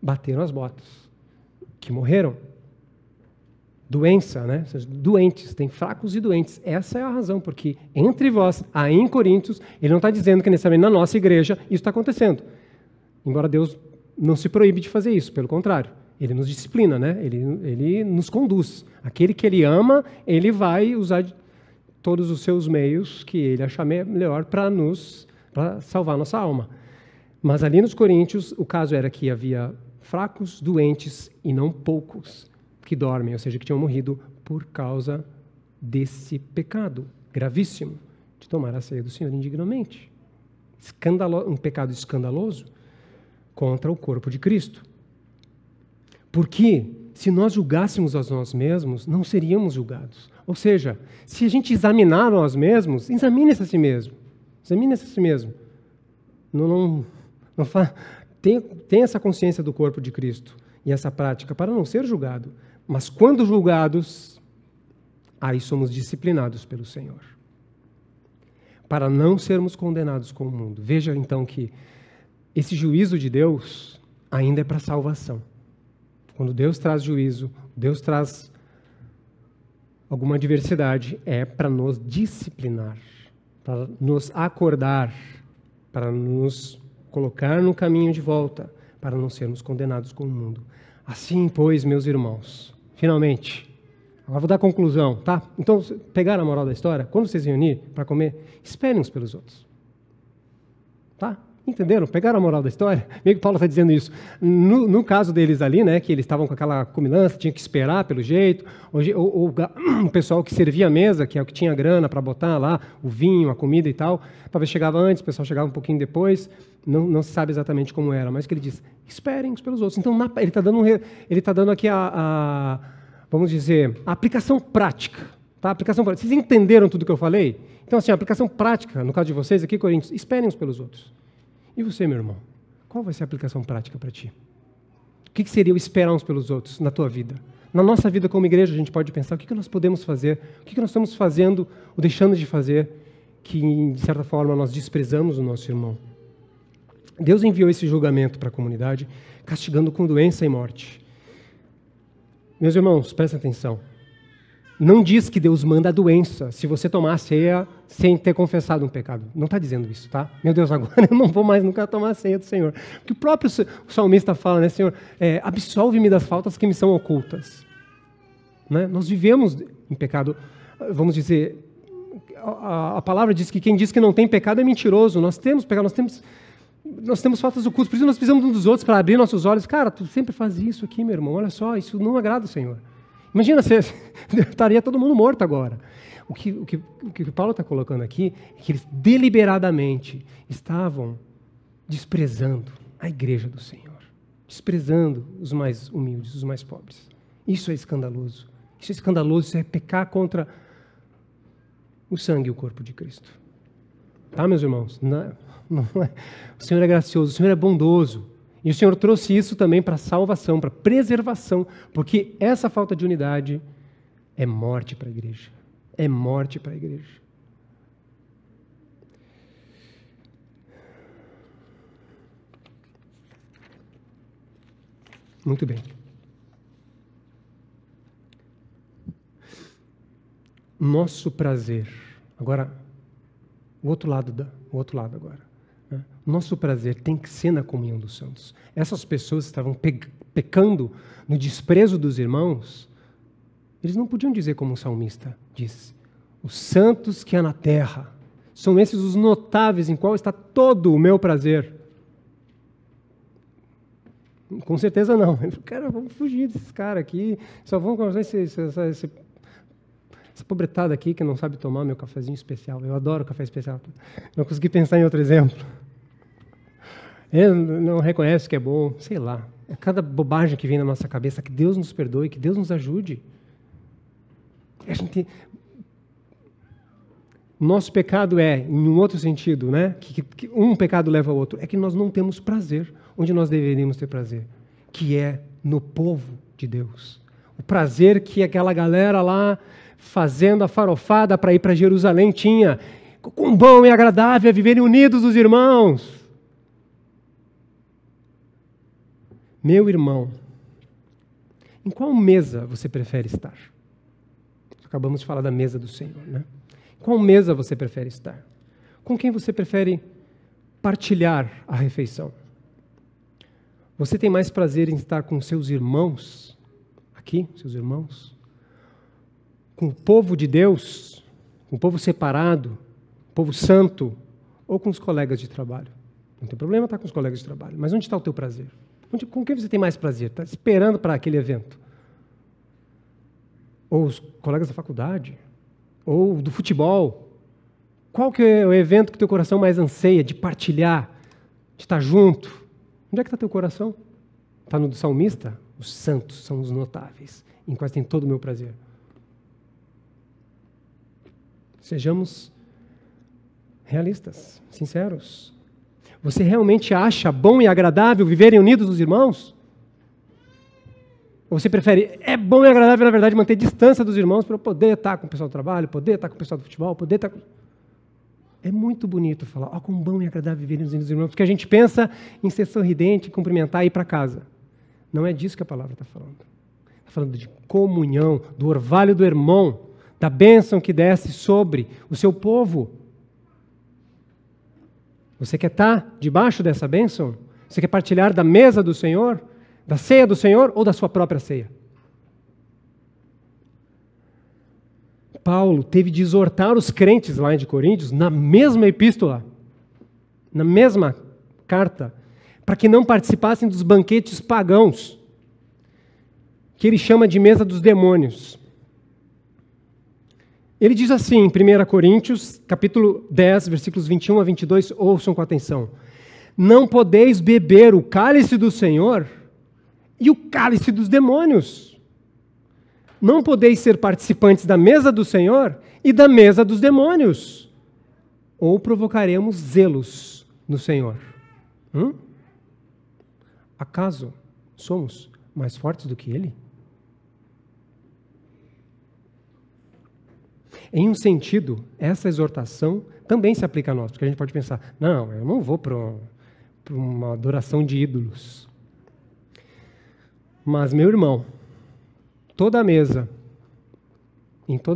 bateram as botas, que morreram. Doença, né? Doentes, tem fracos e doentes. Essa é a razão, porque entre vós, aí em Coríntios, ele não está dizendo que necessariamente na nossa igreja isso está acontecendo. Embora Deus não se proíbe de fazer isso, pelo contrário. Ele nos disciplina, né? Ele nos conduz. Aquele que ele ama, ele vai usar todos os seus meios que ele achar melhor para salvar a nossa alma. Mas ali nos Coríntios, o caso era que havia fracos, doentes e não poucos que dormem, ou seja, que tinham morrido por causa desse pecado gravíssimo de tomar a ceia do Senhor indignamente. Um pecado escandaloso contra o corpo de Cristo. Porque se nós julgássemos a nós mesmos, não seríamos julgados. Ou seja, se a gente examinar nós mesmos, examine-se a si mesmo. Examine-se a si mesmo. Tem essa consciência do corpo de Cristo e essa prática para não ser julgado. Mas quando julgados, aí somos disciplinados pelo Senhor. Para não sermos condenados com o mundo. Veja então que esse juízo de Deus ainda é para salvação. Quando Deus traz juízo, Deus traz alguma adversidade, é para nos disciplinar, para nos acordar, para nos colocar no caminho de volta, para não sermos condenados com o mundo. Assim, pois, meus irmãos, finalmente, agora vou dar a conclusão, tá? Então, pegaram a moral da história? Quando vocês se reunirem para comer, esperem uns pelos outros. Tá? Entenderam? Pegaram a moral da história? Meio que Paulo está dizendo isso. No caso deles ali, né, que eles estavam com aquela combinância, tinha que esperar pelo jeito, o pessoal que servia a mesa, que é o que tinha grana para botar lá, o vinho, a comida e tal, talvez chegava antes, o pessoal chegava um pouquinho depois, não se sabe exatamente como era, mas que ele diz, esperem uns pelos outros. Então, ele está dando aqui vamos dizer, a aplicação prática. Tá? Aplicação prática. Vocês entenderam tudo que eu falei? Então, assim, a aplicação prática, no caso de vocês aqui, Coríntios, esperem uns pelos outros. E você, meu irmão? Qual vai ser a aplicação prática para ti? O que seria o esperar uns pelos outros na tua vida? Na nossa vida como igreja, a gente pode pensar o que nós podemos fazer, o que nós estamos fazendo ou deixando de fazer, que, de certa forma, nós desprezamos o nosso irmão. Deus enviou esse julgamento para a comunidade, castigando com doença e morte. Meus irmãos, prestem atenção. Não diz que Deus manda a doença se você tomar a ceia sem ter confessado um pecado. Não está dizendo isso, tá? Meu Deus, agora eu não vou mais nunca tomar a ceia do Senhor. Porque o próprio salmista fala, né, Senhor, absolve-me das faltas que me são ocultas. Né? Nós vivemos em pecado, vamos dizer, a palavra diz que quem diz que não tem pecado é mentiroso. Nós temos pecado, nós temos faltas ocultas, por isso nós precisamos uns dos outros para abrir nossos olhos. Cara, tu sempre faz isso aqui, meu irmão, olha só, isso não agrada o Senhor. Imagina, estaria todo mundo morto agora. O que Paulo está colocando aqui é que eles deliberadamente estavam desprezando a igreja do Senhor, desprezando os mais humildes, os mais pobres. Isso é escandaloso. Isso é escandaloso, isso é pecar contra o sangue e o corpo de Cristo. Tá, meus irmãos? O Senhor é gracioso, o Senhor é bondoso. E o Senhor trouxe isso também para salvação, para preservação, porque essa falta de unidade é morte para a igreja. É morte para a igreja. Muito bem. Nosso prazer. Agora, o outro lado agora. Nosso prazer tem que ser na comunhão dos santos. Essas pessoas estavam pecando no desprezo dos irmãos. Eles não podiam dizer como o salmista diz. Os santos que há na terra. São esses os notáveis em qual está todo o meu prazer. Com certeza não. Cara, vamos fugir desses caras aqui. Só vamos conversar essa pobretada aqui que não sabe tomar meu cafezinho especial. Eu adoro café especial. Não consegui pensar em outro exemplo. Ele não reconhece que é bom. Sei lá. É cada bobagem que vem na nossa cabeça. Que Deus nos perdoe, que Deus nos ajude. Nosso pecado em um outro sentido, né? Que um pecado leva ao outro. É que nós não temos prazer onde nós deveríamos ter prazer. Que é no povo de Deus. O prazer que aquela galera lá fazendo a farofada para ir para Jerusalém tinha. Quão bom e agradável é viverem unidos os irmãos. Meu irmão, em qual mesa você prefere estar? Acabamos de falar da mesa do Senhor, né? Qual mesa você prefere estar? Com quem você prefere partilhar a refeição? Você tem mais prazer em estar com seus irmãos, aqui, seus irmãos? Com o povo de Deus, com o povo separado, o povo santo, ou com os colegas de trabalho? Não tem problema estar com os colegas de trabalho, mas onde está o teu prazer? Com quem você tem mais prazer? Está esperando para aquele evento? Ou os colegas da faculdade? Ou do futebol? Qual que é o evento que o teu coração mais anseia de partilhar, de estar junto? Onde é que está teu coração? Está no do salmista? Os santos são os notáveis, em quais tem todo o meu prazer. Sejamos realistas, sinceros. Você realmente acha bom e agradável viverem unidos os irmãos? Ou você prefere, é bom e agradável, na verdade, manter distância dos irmãos para eu poder estar com o pessoal do trabalho, poder estar com o pessoal do futebol, poder estar com... É muito bonito falar, ó, como bom e agradável viverem unidos os irmãos, porque a gente pensa em ser sorridente, cumprimentar e ir para casa. Não é disso que a palavra está falando. Está falando de comunhão, do orvalho do irmão, da bênção que desce sobre o seu povo. Você quer estar debaixo dessa bênção? Você quer partilhar da mesa do Senhor? Da ceia do Senhor ou da sua própria ceia? Paulo teve de exortar os crentes lá de Coríntios, na mesma epístola, na mesma carta para que não participassem dos banquetes pagãos, que ele chama de mesa dos demônios. Ele diz assim, em 1 Coríntios, capítulo 10, versículos 21 a 22, ouçam com atenção. Não podeis beber o cálice do Senhor e o cálice dos demônios. Não podeis ser participantes da mesa do Senhor e da mesa dos demônios. Ou provocaremos zelos no Senhor. Acaso somos mais fortes do que Ele? Em um sentido, essa exortação também se aplica a nós, porque a gente pode pensar, não, eu não vou para uma adoração de ídolos. Mas, meu irmão, em toda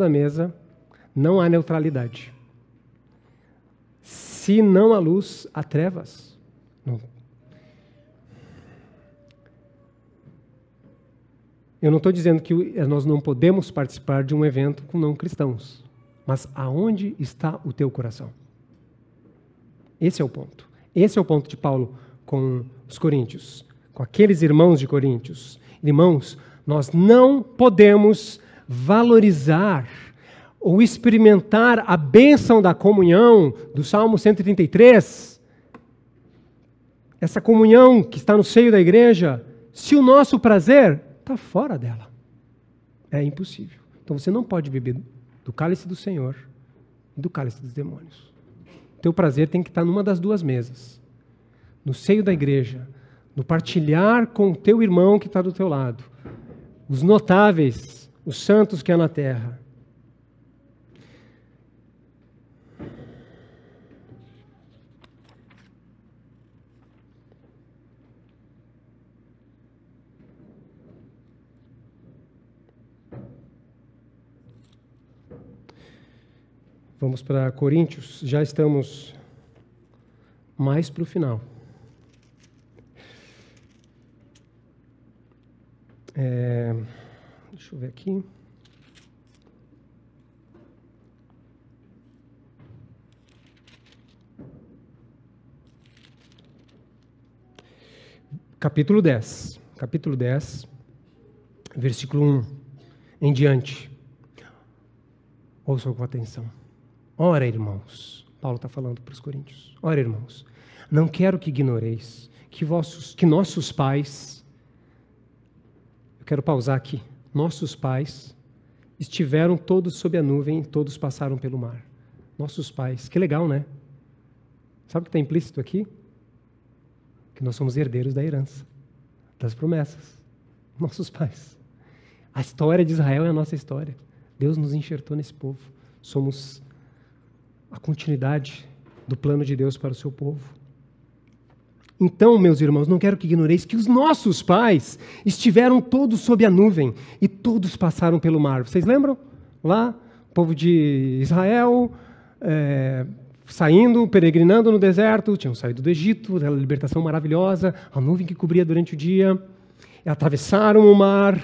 mesa, não há neutralidade. Se não há luz, há trevas. Eu não estou dizendo que nós não podemos participar de um evento com não cristãos, mas aonde está o teu coração? Esse é o ponto. Esse é o ponto de Paulo com os coríntios, com aqueles irmãos de Coríntios. Irmãos, nós não podemos valorizar ou experimentar a bênção da comunhão do Salmo 133, essa comunhão que está no seio da igreja, se o nosso prazer está fora dela. É impossível. Então você não pode beber do cálice do Senhor e do cálice dos demônios. O teu prazer tem que estar numa das duas mesas. No seio da igreja, no partilhar com o teu irmão que está do teu lado. Os notáveis, os santos que há na terra. Vamos para Coríntios, já estamos mais para o final. Deixa eu ver aqui. Capítulo 10, versículo 1 em diante. Ouçam com atenção. Ora, irmãos, Paulo está falando para os coríntios. Ora, irmãos, não quero que ignoreis que nossos pais, eu quero pausar aqui, nossos pais estiveram todos sob a nuvem e todos passaram pelo mar. Nossos pais, que legal, né? Sabe o que está implícito aqui? Que nós somos herdeiros da herança, das promessas. Nossos pais. A história de Israel é a nossa história. Deus nos enxertou nesse povo. Somos a continuidade do plano de Deus para o seu povo. Então, meus irmãos, não quero que ignoreis que os nossos pais estiveram todos sob a nuvem e todos passaram pelo mar. Vocês lembram? Lá, o povo de Israel, saindo, peregrinando no deserto, tinham saído do Egito, aquela libertação maravilhosa, a nuvem que cobria durante o dia, e atravessaram o mar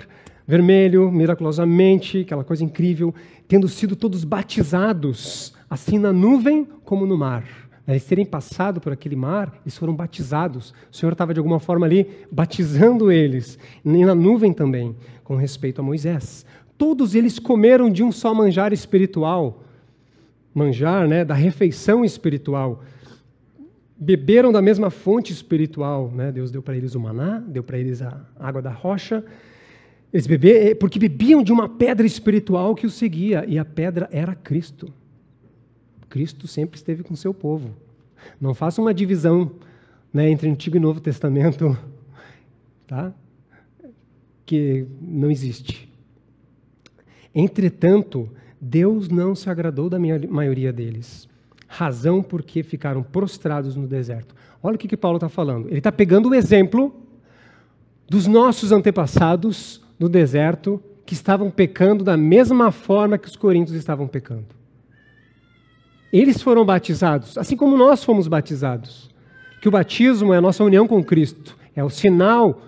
Vermelho, miraculosamente, aquela coisa incrível, tendo sido todos batizados, assim na nuvem como no mar. Eles terem passado por aquele mar, eles foram batizados. O Senhor estava de alguma forma ali batizando eles, e na nuvem também, com respeito a Moisés. Todos eles comeram de um só manjar espiritual, manjar, né, da refeição espiritual. Beberam da mesma fonte espiritual, né? Deus deu para eles o maná, deu para eles a água da rocha. Eles porque bebiam de uma pedra espiritual que os seguia, e a pedra era Cristo. Cristo sempre esteve com o seu povo. Não faça uma divisão, né, entre Antigo e Novo Testamento, tá? Que não existe. Entretanto, Deus não se agradou da maioria deles, razão porque ficaram prostrados no deserto. Olha o que Paulo está falando. Ele está pegando o exemplo dos nossos antepassados no deserto, que estavam pecando da mesma forma que os coríntios estavam pecando. Eles foram batizados, assim como nós fomos batizados. Que o batismo é a nossa união com Cristo, é o sinal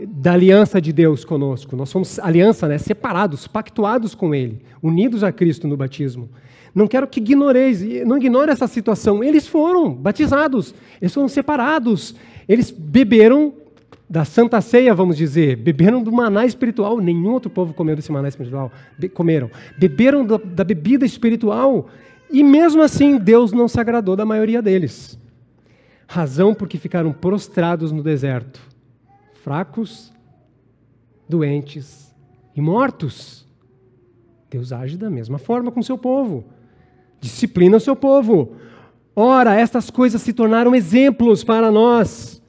da aliança de Deus conosco. Nós somos aliança, né? Separados, pactuados com Ele, unidos a Cristo no batismo. Não quero que ignoreis, não ignore essa situação. Eles foram batizados, eles foram separados, eles beberam da Santa Ceia, vamos dizer, beberam do maná espiritual. Nenhum outro povo comeu desse maná espiritual. Beberam da bebida espiritual. E mesmo assim, Deus não se agradou da maioria deles. Razão porque ficaram prostrados no deserto, fracos, doentes e mortos. Deus age da mesma forma com o seu povo. Disciplina o seu povo. Ora, estas coisas se tornaram exemplos para nós.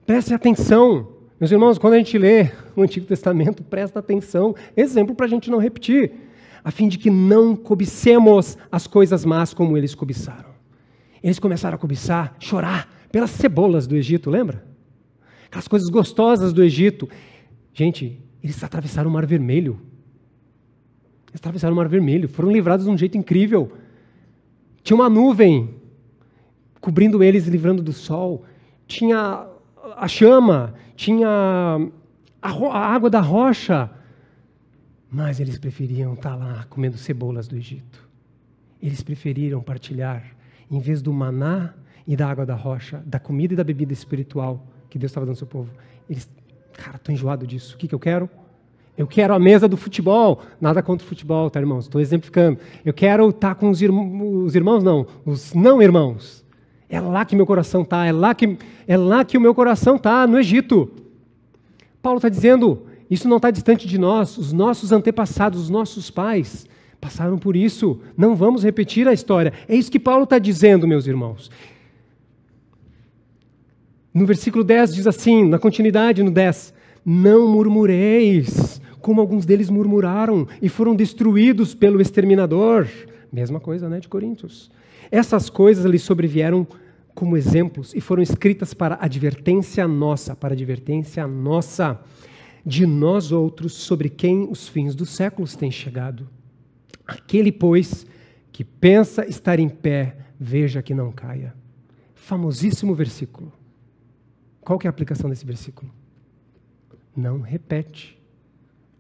Preste atenção. Meus irmãos, quando a gente lê o Antigo Testamento, presta atenção. Exemplo para a gente não repetir. A fim de que não cobicemos as coisas más como eles cobiçaram. Eles começaram a cobiçar, chorar pelas cebolas do Egito, lembra? Aquelas coisas gostosas do Egito. Gente, eles atravessaram o Mar Vermelho. Eles atravessaram o Mar Vermelho, foram livrados de um jeito incrível. Tinha uma nuvem cobrindo eles, livrando do sol. Tinha a chama, tinha a água da rocha. Mas eles preferiam estar lá comendo cebolas do Egito. Eles preferiram partilhar, em vez do maná e da água da rocha, da comida e da bebida espiritual que Deus estava dando ao seu povo. Eles, cara, estou enjoado disso. O que eu quero? Eu quero a mesa do futebol. Nada contra o futebol, tá, irmãos? Estou exemplificando. Eu quero estar com os irmãos, não, os não irmãos. É lá que meu coração está, é lá que o meu coração está, no Egito. Paulo está dizendo, isso não está distante de nós, os nossos antepassados, os nossos pais passaram por isso, não vamos repetir a história. É isso que Paulo está dizendo, meus irmãos. No versículo 10 diz assim, na continuidade, no 10, não murmureis, como alguns deles murmuraram e foram destruídos pelo exterminador. Mesma coisa, né, de Coríntios. Essas coisas lhes sobrevieram como exemplos e foram escritas para advertência nossa, de nós outros, sobre quem os fins dos séculos têm chegado. Aquele, pois, que pensa estar em pé, veja que não caia. Famosíssimo versículo. Qual que é a aplicação desse versículo? Não repete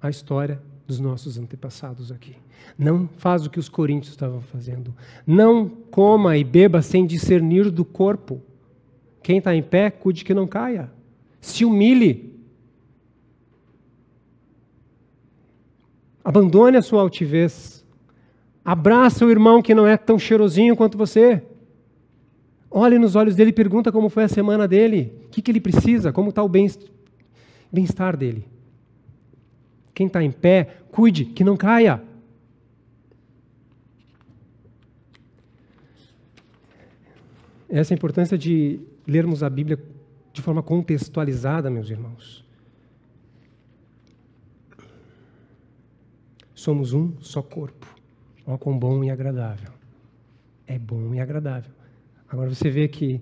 a história dos nossos antepassados aqui. Não faz o que os coríntios estavam fazendo. Não coma e beba sem discernir do corpo. Quem está em pé, cuide que não caia. Se humilhe. Abandone a sua altivez. Abraça o irmão que não é tão cheirosinho quanto você. Olhe nos olhos dele e pergunta como foi a semana dele. O que ele precisa, como está o bem-estar dele. Quem está em pé, cuide que não caia. Essa é a importância de lermos a Bíblia de forma contextualizada, meus irmãos. Somos um só corpo. Ó, quão bom e agradável. É bom e agradável. Agora você vê que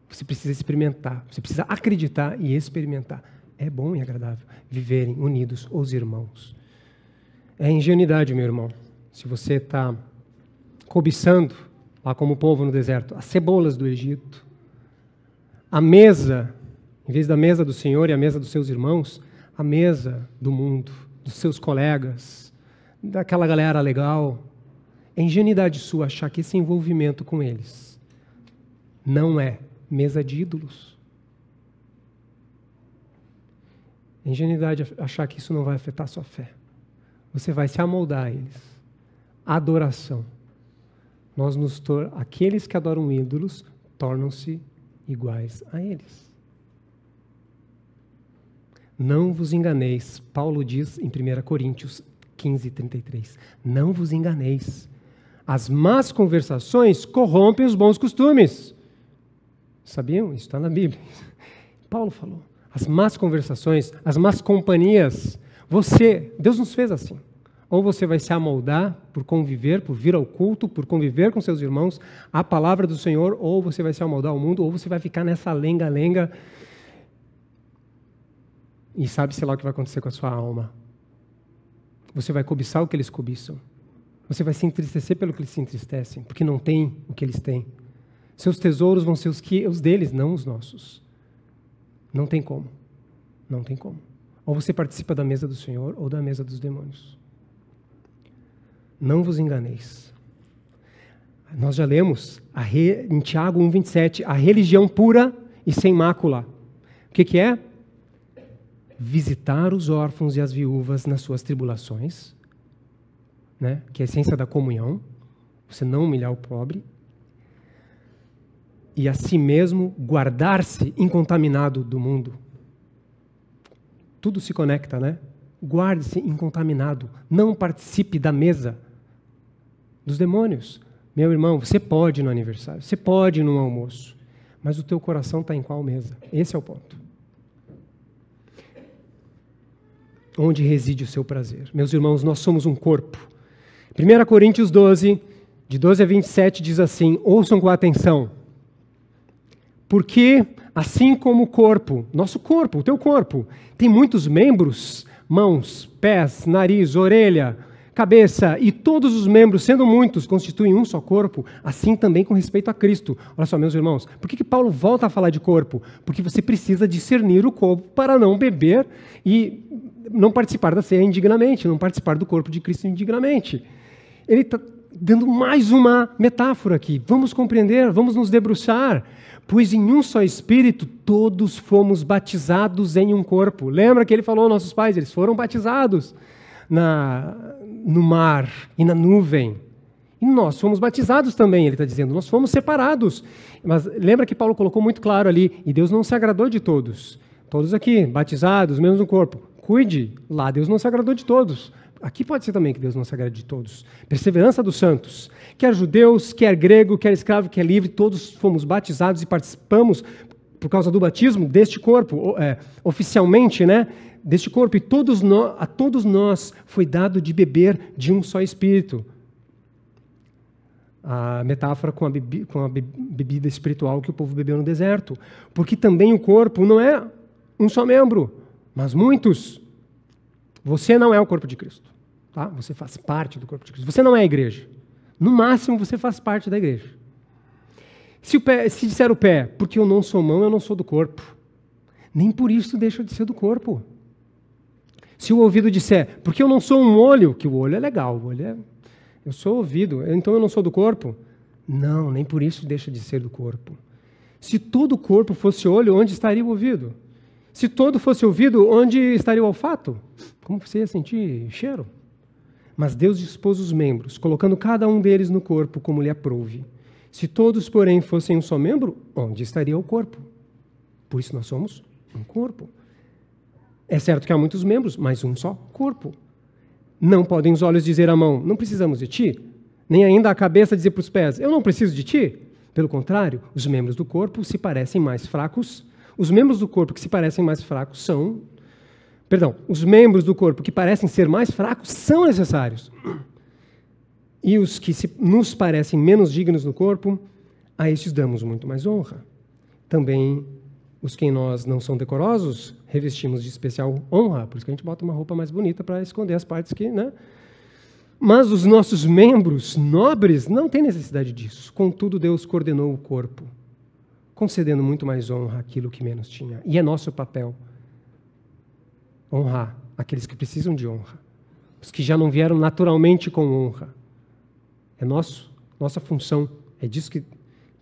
você precisa experimentar, você precisa acreditar e experimentar. É bom e agradável viverem unidos os irmãos. É ingenuidade, meu irmão. Se você está cobiçando, lá como o povo no deserto, as cebolas do Egito, a mesa, em vez da mesa do Senhor e a mesa dos seus irmãos, a mesa do mundo, dos seus colegas, daquela galera legal, é ingenuidade sua achar que esse envolvimento com eles não é mesa de ídolos. É ingenuidade achar que isso não vai afetar a sua fé. Você vai se amoldar a eles. Adoração. Aqueles que adoram ídolos tornam-se iguais a eles. Não vos enganeis. Paulo diz em 1 Coríntios 15:33. Não vos enganeis. As más conversações corrompem os bons costumes. Sabiam? Isso está na Bíblia. Paulo falou. As más conversações, as más companhias. Deus nos fez assim. Ou você vai se amoldar por conviver, por vir ao culto, por conviver com seus irmãos, a palavra do Senhor, ou você vai se amoldar ao mundo, ou você vai ficar nessa lenga-lenga e sabe-se lá o que vai acontecer com a sua alma. Você vai cobiçar o que eles cobiçam. Você vai se entristecer pelo que eles se entristecem, porque não tem o que eles têm. Seus tesouros vão ser os deles, não os nossos. Não tem como. Não tem como. Ou você participa da mesa do Senhor ou da mesa dos demônios. Não vos enganeis. Nós já lemos em Tiago 1,27, a religião pura e sem mácula. O que é? Visitar os órfãos e as viúvas nas suas tribulações, né? Que é a essência da comunhão, você não humilhar o pobre, e a si mesmo guardar-se incontaminado do mundo. Tudo se conecta, né? Guarde-se incontaminado, não participe da mesa dos demônios. Meu irmão, você pode ir no aniversário, você pode ir no almoço, mas o teu coração está em qual mesa? Esse é o ponto. Onde reside o seu prazer? Meus irmãos, nós somos um corpo. 1 Coríntios 12, de 12 a 27, diz assim, ouçam com atenção. Porque, assim como o corpo, nosso corpo, o teu corpo, tem muitos membros, mãos, pés, nariz, orelha, cabeça, e todos os membros, sendo muitos, constituem um só corpo, assim também com respeito a Cristo. Olha só, meus irmãos, por que Paulo volta a falar de corpo? Porque você precisa discernir o corpo para não beber e não participar da ceia indignamente, não participar do corpo de Cristo indignamente. Ele está dando mais uma metáfora aqui. Vamos compreender, vamos nos debruçar. Pois em um só Espírito todos fomos batizados em um corpo. Lembra que ele falou aos nossos pais? Eles foram batizados no mar e na nuvem. E nós fomos batizados também, ele está dizendo. Nós fomos separados. Mas lembra que Paulo colocou muito claro ali, e Deus não se agradou de todos. Todos aqui, batizados, menos no corpo. Cuide, lá Deus não se agradou de todos. Aqui pode ser também que Deus não se agrade de todos. Perseverança dos santos. Quer judeus, quer grego, quer escravo, quer livre, todos fomos batizados e participamos, por causa do batismo, deste corpo, oficialmente, né? Deste corpo. E a todos nós foi dado de beber de um só Espírito. A metáfora com a bebida espiritual que o povo bebeu no deserto. Porque também o corpo não é um só membro, mas muitos. Você não é o corpo de Cristo. Tá? Você faz parte do corpo de Cristo. Você não é a igreja. No máximo, você faz parte da igreja. Se disser o pé, porque eu não sou mão, eu não sou do corpo. Nem por isso deixa de ser do corpo. Se o ouvido disser, porque eu não sou um olho, que o olho é legal, eu sou ouvido, então eu não sou do corpo. Não, nem por isso deixa de ser do corpo. Se todo o corpo fosse olho, onde estaria o ouvido? Se todo fosse ouvido, onde estaria o olfato? Como você ia sentir cheiro? Mas Deus dispôs os membros, colocando cada um deles no corpo como lhe aprouve. Se todos, porém, fossem um só membro, onde estaria o corpo? Por isso nós somos um corpo. É certo que há muitos membros, mas um só corpo. Não podem os olhos dizer à mão, não precisamos de ti, nem ainda a cabeça dizer para os pés, eu não preciso de ti. Pelo contrário, os membros do corpo se parecem mais fracos. Os membros do corpo que se parecem mais fracos são... os membros do corpo que parecem ser mais fracos são necessários. E os que nos parecem menos dignos no corpo, a estes damos muito mais honra. Também os que em nós não são decorosos, revestimos de especial honra. Por isso que a gente bota uma roupa mais bonita para esconder as partes que... né? Mas os nossos membros nobres não têm necessidade disso. Contudo, Deus coordenou o corpo, concedendo muito mais honra àquilo que menos tinha. E é nosso papel honrar aqueles que precisam de honra. Os que já não vieram naturalmente com honra. É nossa função. É disso que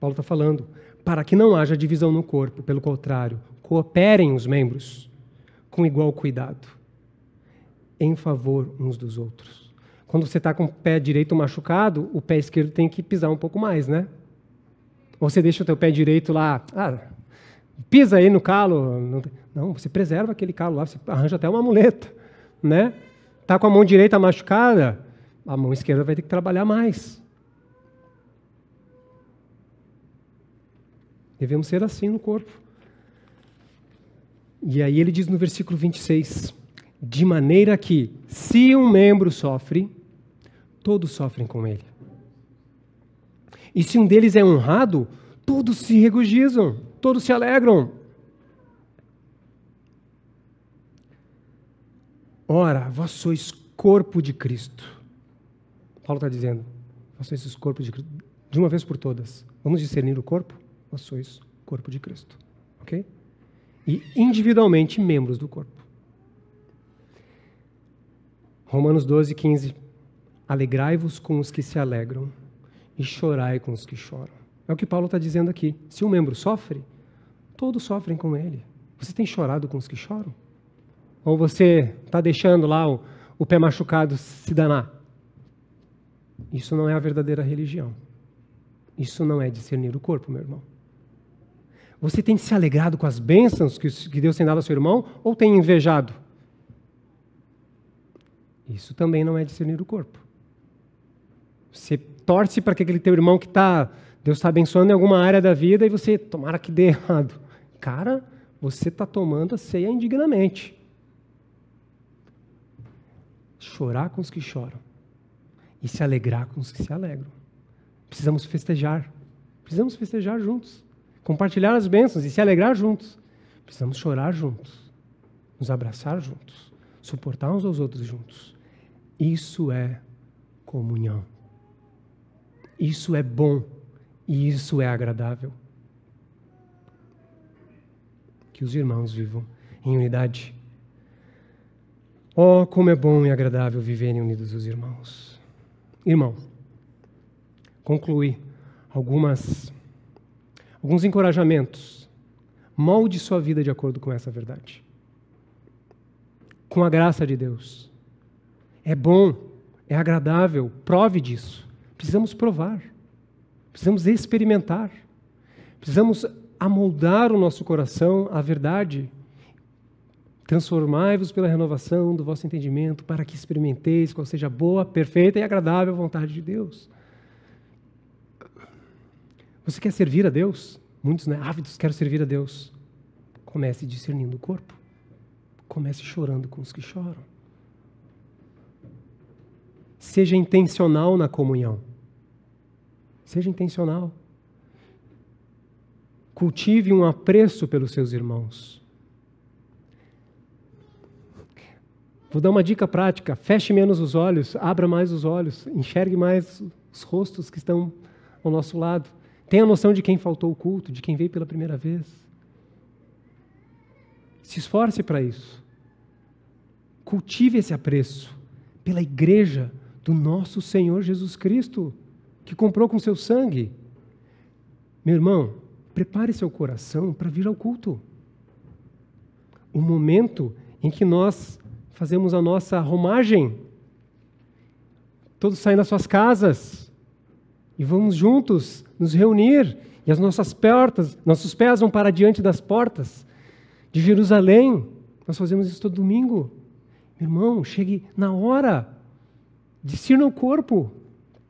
Paulo está falando. Para que não haja divisão no corpo. Pelo contrário, cooperem os membros com igual cuidado, em favor uns dos outros. Quando você está com o pé direito machucado, o pé esquerdo tem que pisar um pouco mais, né? Ou você deixa o teu pé direito lá, pisa aí no calo. Não, você preserva aquele calo lá, você arranja até uma muleta, né? Está com a mão direita machucada, a mão esquerda vai ter que trabalhar mais. Devemos ser assim no corpo. E aí ele diz no versículo 26, de maneira que, se um membro sofre, todos sofrem com ele. E se um deles é honrado, todos se regozijam, todos se alegram. Ora, vós sois corpo de Cristo. Paulo está dizendo, vós sois corpo de Cristo. De uma vez por todas, vamos discernir o corpo? Vós sois corpo de Cristo. Ok? e individualmente membros do corpo. Romanos 12, 15. Alegrai-vos com os que se alegram e chorai com os que choram. É o que Paulo está dizendo aqui. Se um membro sofre, todos sofrem com ele. Você tem chorado com os que choram? Ou você está deixando lá o pé machucado se danar? Isso não é a verdadeira religião. Isso não é discernir o corpo, meu irmão. Você tem se alegrado com as bênçãos que Deus tem dado ao seu irmão ou tem invejado? Isso também não é discernir o corpo. Você torce para que aquele teu irmão que Deus está abençoando em alguma área da vida e você, tomara que dê errado. Cara, você está tomando a ceia indignamente. Chorar com os que choram e se alegrar com os que se alegram. Precisamos festejar juntos. Compartilhar as bênçãos e se alegrar juntos. Precisamos chorar juntos, nos abraçar juntos, suportar uns aos outros juntos. Isso é comunhão. Isso é bom e isso é agradável. Que os irmãos vivam em unidade. Oh, como é bom e agradável viverem unidos os irmãos. Irmão, concluí alguns encorajamentos. Molde sua vida de acordo com essa verdade. Com a graça de Deus. É bom, é agradável, prove disso. Precisamos provar. Precisamos experimentar. Precisamos amoldar o nosso coração à verdade. Transformai-vos pela renovação do vosso entendimento, para que experimenteis qual seja a boa, perfeita e agradável vontade de Deus. Você quer servir a Deus? Muitos, ávidos, querem servir a Deus. Comece discernindo o corpo. Comece chorando com os que choram. Seja intencional na comunhão. Seja intencional. Cultive um apreço pelos seus irmãos. Vou dar uma dica prática. Feche menos os olhos, abra mais os olhos, enxergue mais os rostos que estão ao nosso lado. Tenha noção de quem faltou o culto, de quem veio pela primeira vez. Se esforce para isso. Cultive esse apreço pela igreja do nosso Senhor Jesus Cristo, que comprou com seu sangue. Meu irmão, prepare seu coração para vir ao culto. O momento em que nós fazemos a nossa romagem, todos saem das suas casas e vamos juntos nos reunir, e as nossos pés vão para diante das portas de Jerusalém. Nós fazemos isso todo domingo. Meu irmão, chegue na hora. Discirna o corpo.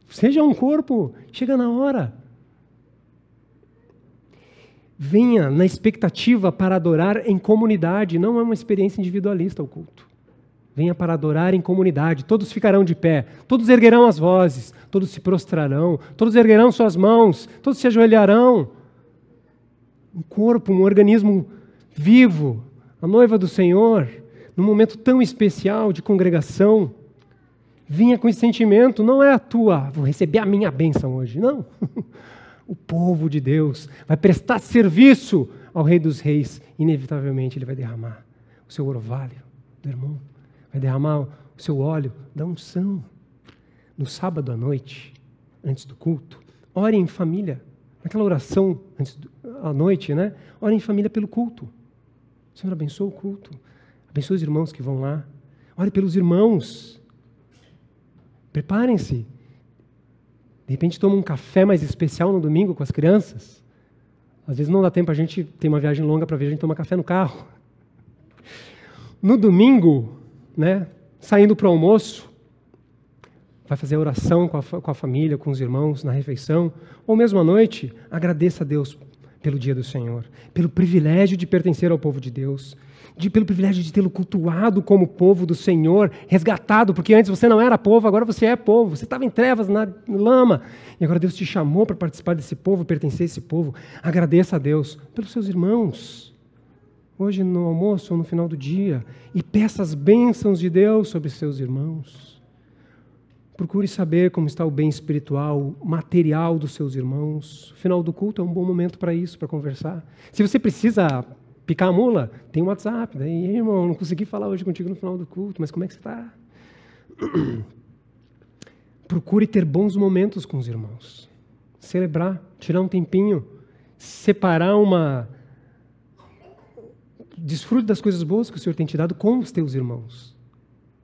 Seja um corpo. Chega na hora. Venha na expectativa para adorar em comunidade. Não é uma experiência individualista o culto. Venha para adorar em comunidade. Todos ficarão de pé. Todos erguerão as vozes. Todos se prostrarão. Todos erguerão suas mãos. Todos se ajoelharão. Um corpo, um organismo vivo. A noiva do Senhor. Num momento tão especial de congregação. Venha com esse sentimento. Não é vou receber a minha bênção hoje. Não. O povo de Deus vai prestar serviço ao Rei dos Reis. Inevitavelmente ele vai derramar o seu orvalho do irmão. Vai derramar o seu óleo da unção. No sábado à noite, antes do culto, ore em família. Naquela oração à noite, Ore em família pelo culto. O Senhor abençoa o culto. Abençoe os irmãos que vão lá. Ore pelos irmãos. Preparem-se. De repente toma um café mais especial no domingo com as crianças. Às vezes não dá tempo, a gente tem uma viagem longa para ver, a gente toma café no carro. No domingo, saindo para o almoço, vai fazer a oração com a família, com os irmãos, na refeição, ou mesmo à noite, agradeça a Deus pelo dia do Senhor, pelo privilégio de pertencer ao povo de Deus, pelo privilégio de tê-lo cultuado como povo do Senhor, resgatado, porque antes você não era povo, agora você é povo, você estava em trevas, na lama, e agora Deus te chamou para participar desse povo, pertencer a esse povo. Agradeça a Deus pelos seus irmãos, hoje no almoço ou no final do dia, e peça as bênçãos de Deus sobre seus irmãos. Procure saber como está o bem espiritual, material dos seus irmãos. O final do culto é um bom momento para isso, para conversar. Se você precisa picar a mula, tem um WhatsApp. Daí, irmão, não consegui falar hoje contigo no final do culto, mas como é que você está? Procure ter bons momentos com os irmãos. Celebrar, tirar um tempinho, separar Desfrute das coisas boas que o Senhor tem te dado com os teus irmãos.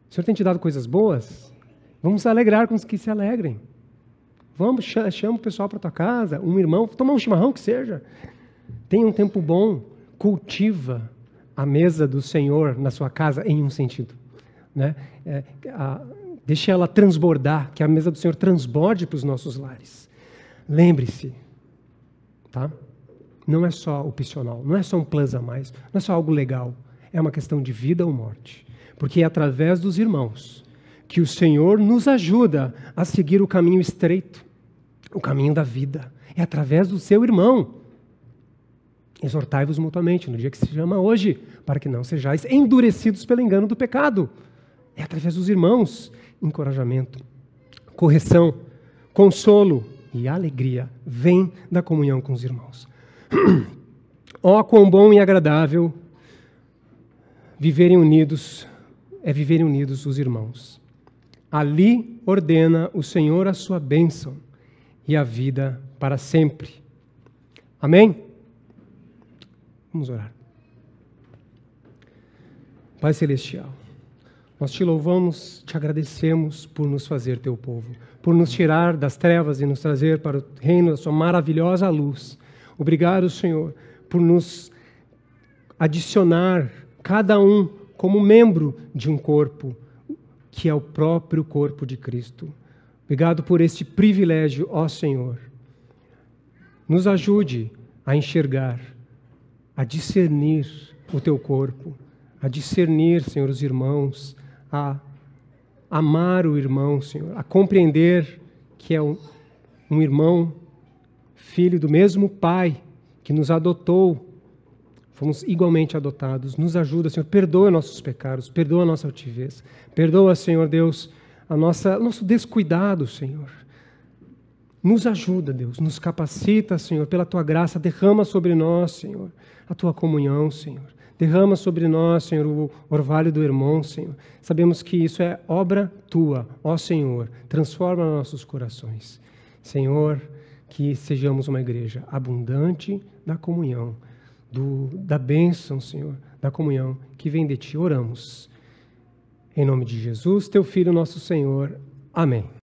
O Senhor tem te dado coisas boas? Vamos alegrar com os que se alegrem. Vamos, chama o pessoal para a tua casa, um irmão, tomar um chimarrão que seja. Tenha um tempo bom, cultiva a mesa do Senhor na sua casa em um sentido. Né? Deixe ela transbordar, que a mesa do Senhor transborde para os nossos lares. Lembre-se, tá? Não é só opcional, não é só um plus a mais, não é só algo legal. É uma questão de vida ou morte. Porque é através dos irmãos que o Senhor nos ajuda a seguir o caminho estreito, o caminho da vida. É através do seu irmão. Exortai-vos mutuamente no dia que se chama hoje, para que não sejais endurecidos pelo engano do pecado. É através dos irmãos. Encorajamento, correção, consolo e alegria vem da comunhão com os irmãos. Ó, quão bom e agradável viverem unidos os irmãos. Ali ordena o Senhor a sua bênção e a vida para sempre. Amém? Vamos orar. Pai Celestial, nós te louvamos, te agradecemos por nos fazer teu povo, por nos tirar das trevas e nos trazer para o reino da sua maravilhosa luz. Obrigado, Senhor, por nos adicionar, cada um como membro de um corpo, que é o próprio corpo de Cristo. Obrigado por este privilégio, ó Senhor. Nos ajude a enxergar, a discernir o teu corpo, a discernir, Senhor, os irmãos, a amar o irmão, Senhor, a compreender que é um irmão, filho do mesmo Pai que nos adotou, fomos igualmente adotados. Nos ajuda, Senhor, perdoa nossos pecados, perdoa a nossa altivez, perdoa, Senhor Deus, nosso descuidado, Senhor. Nos ajuda, Deus, nos capacita, Senhor, pela Tua graça, derrama sobre nós, Senhor, a Tua comunhão, Senhor. Derrama sobre nós, Senhor, o orvalho do irmão, Senhor. Sabemos que isso é obra Tua, ó Senhor. Transforma nossos corações. Senhor, que sejamos uma igreja abundante da comunhão, da bênção, Senhor, da comunhão que vem de Ti. Oramos. Em nome de Jesus, Teu Filho, nosso Senhor. Amém.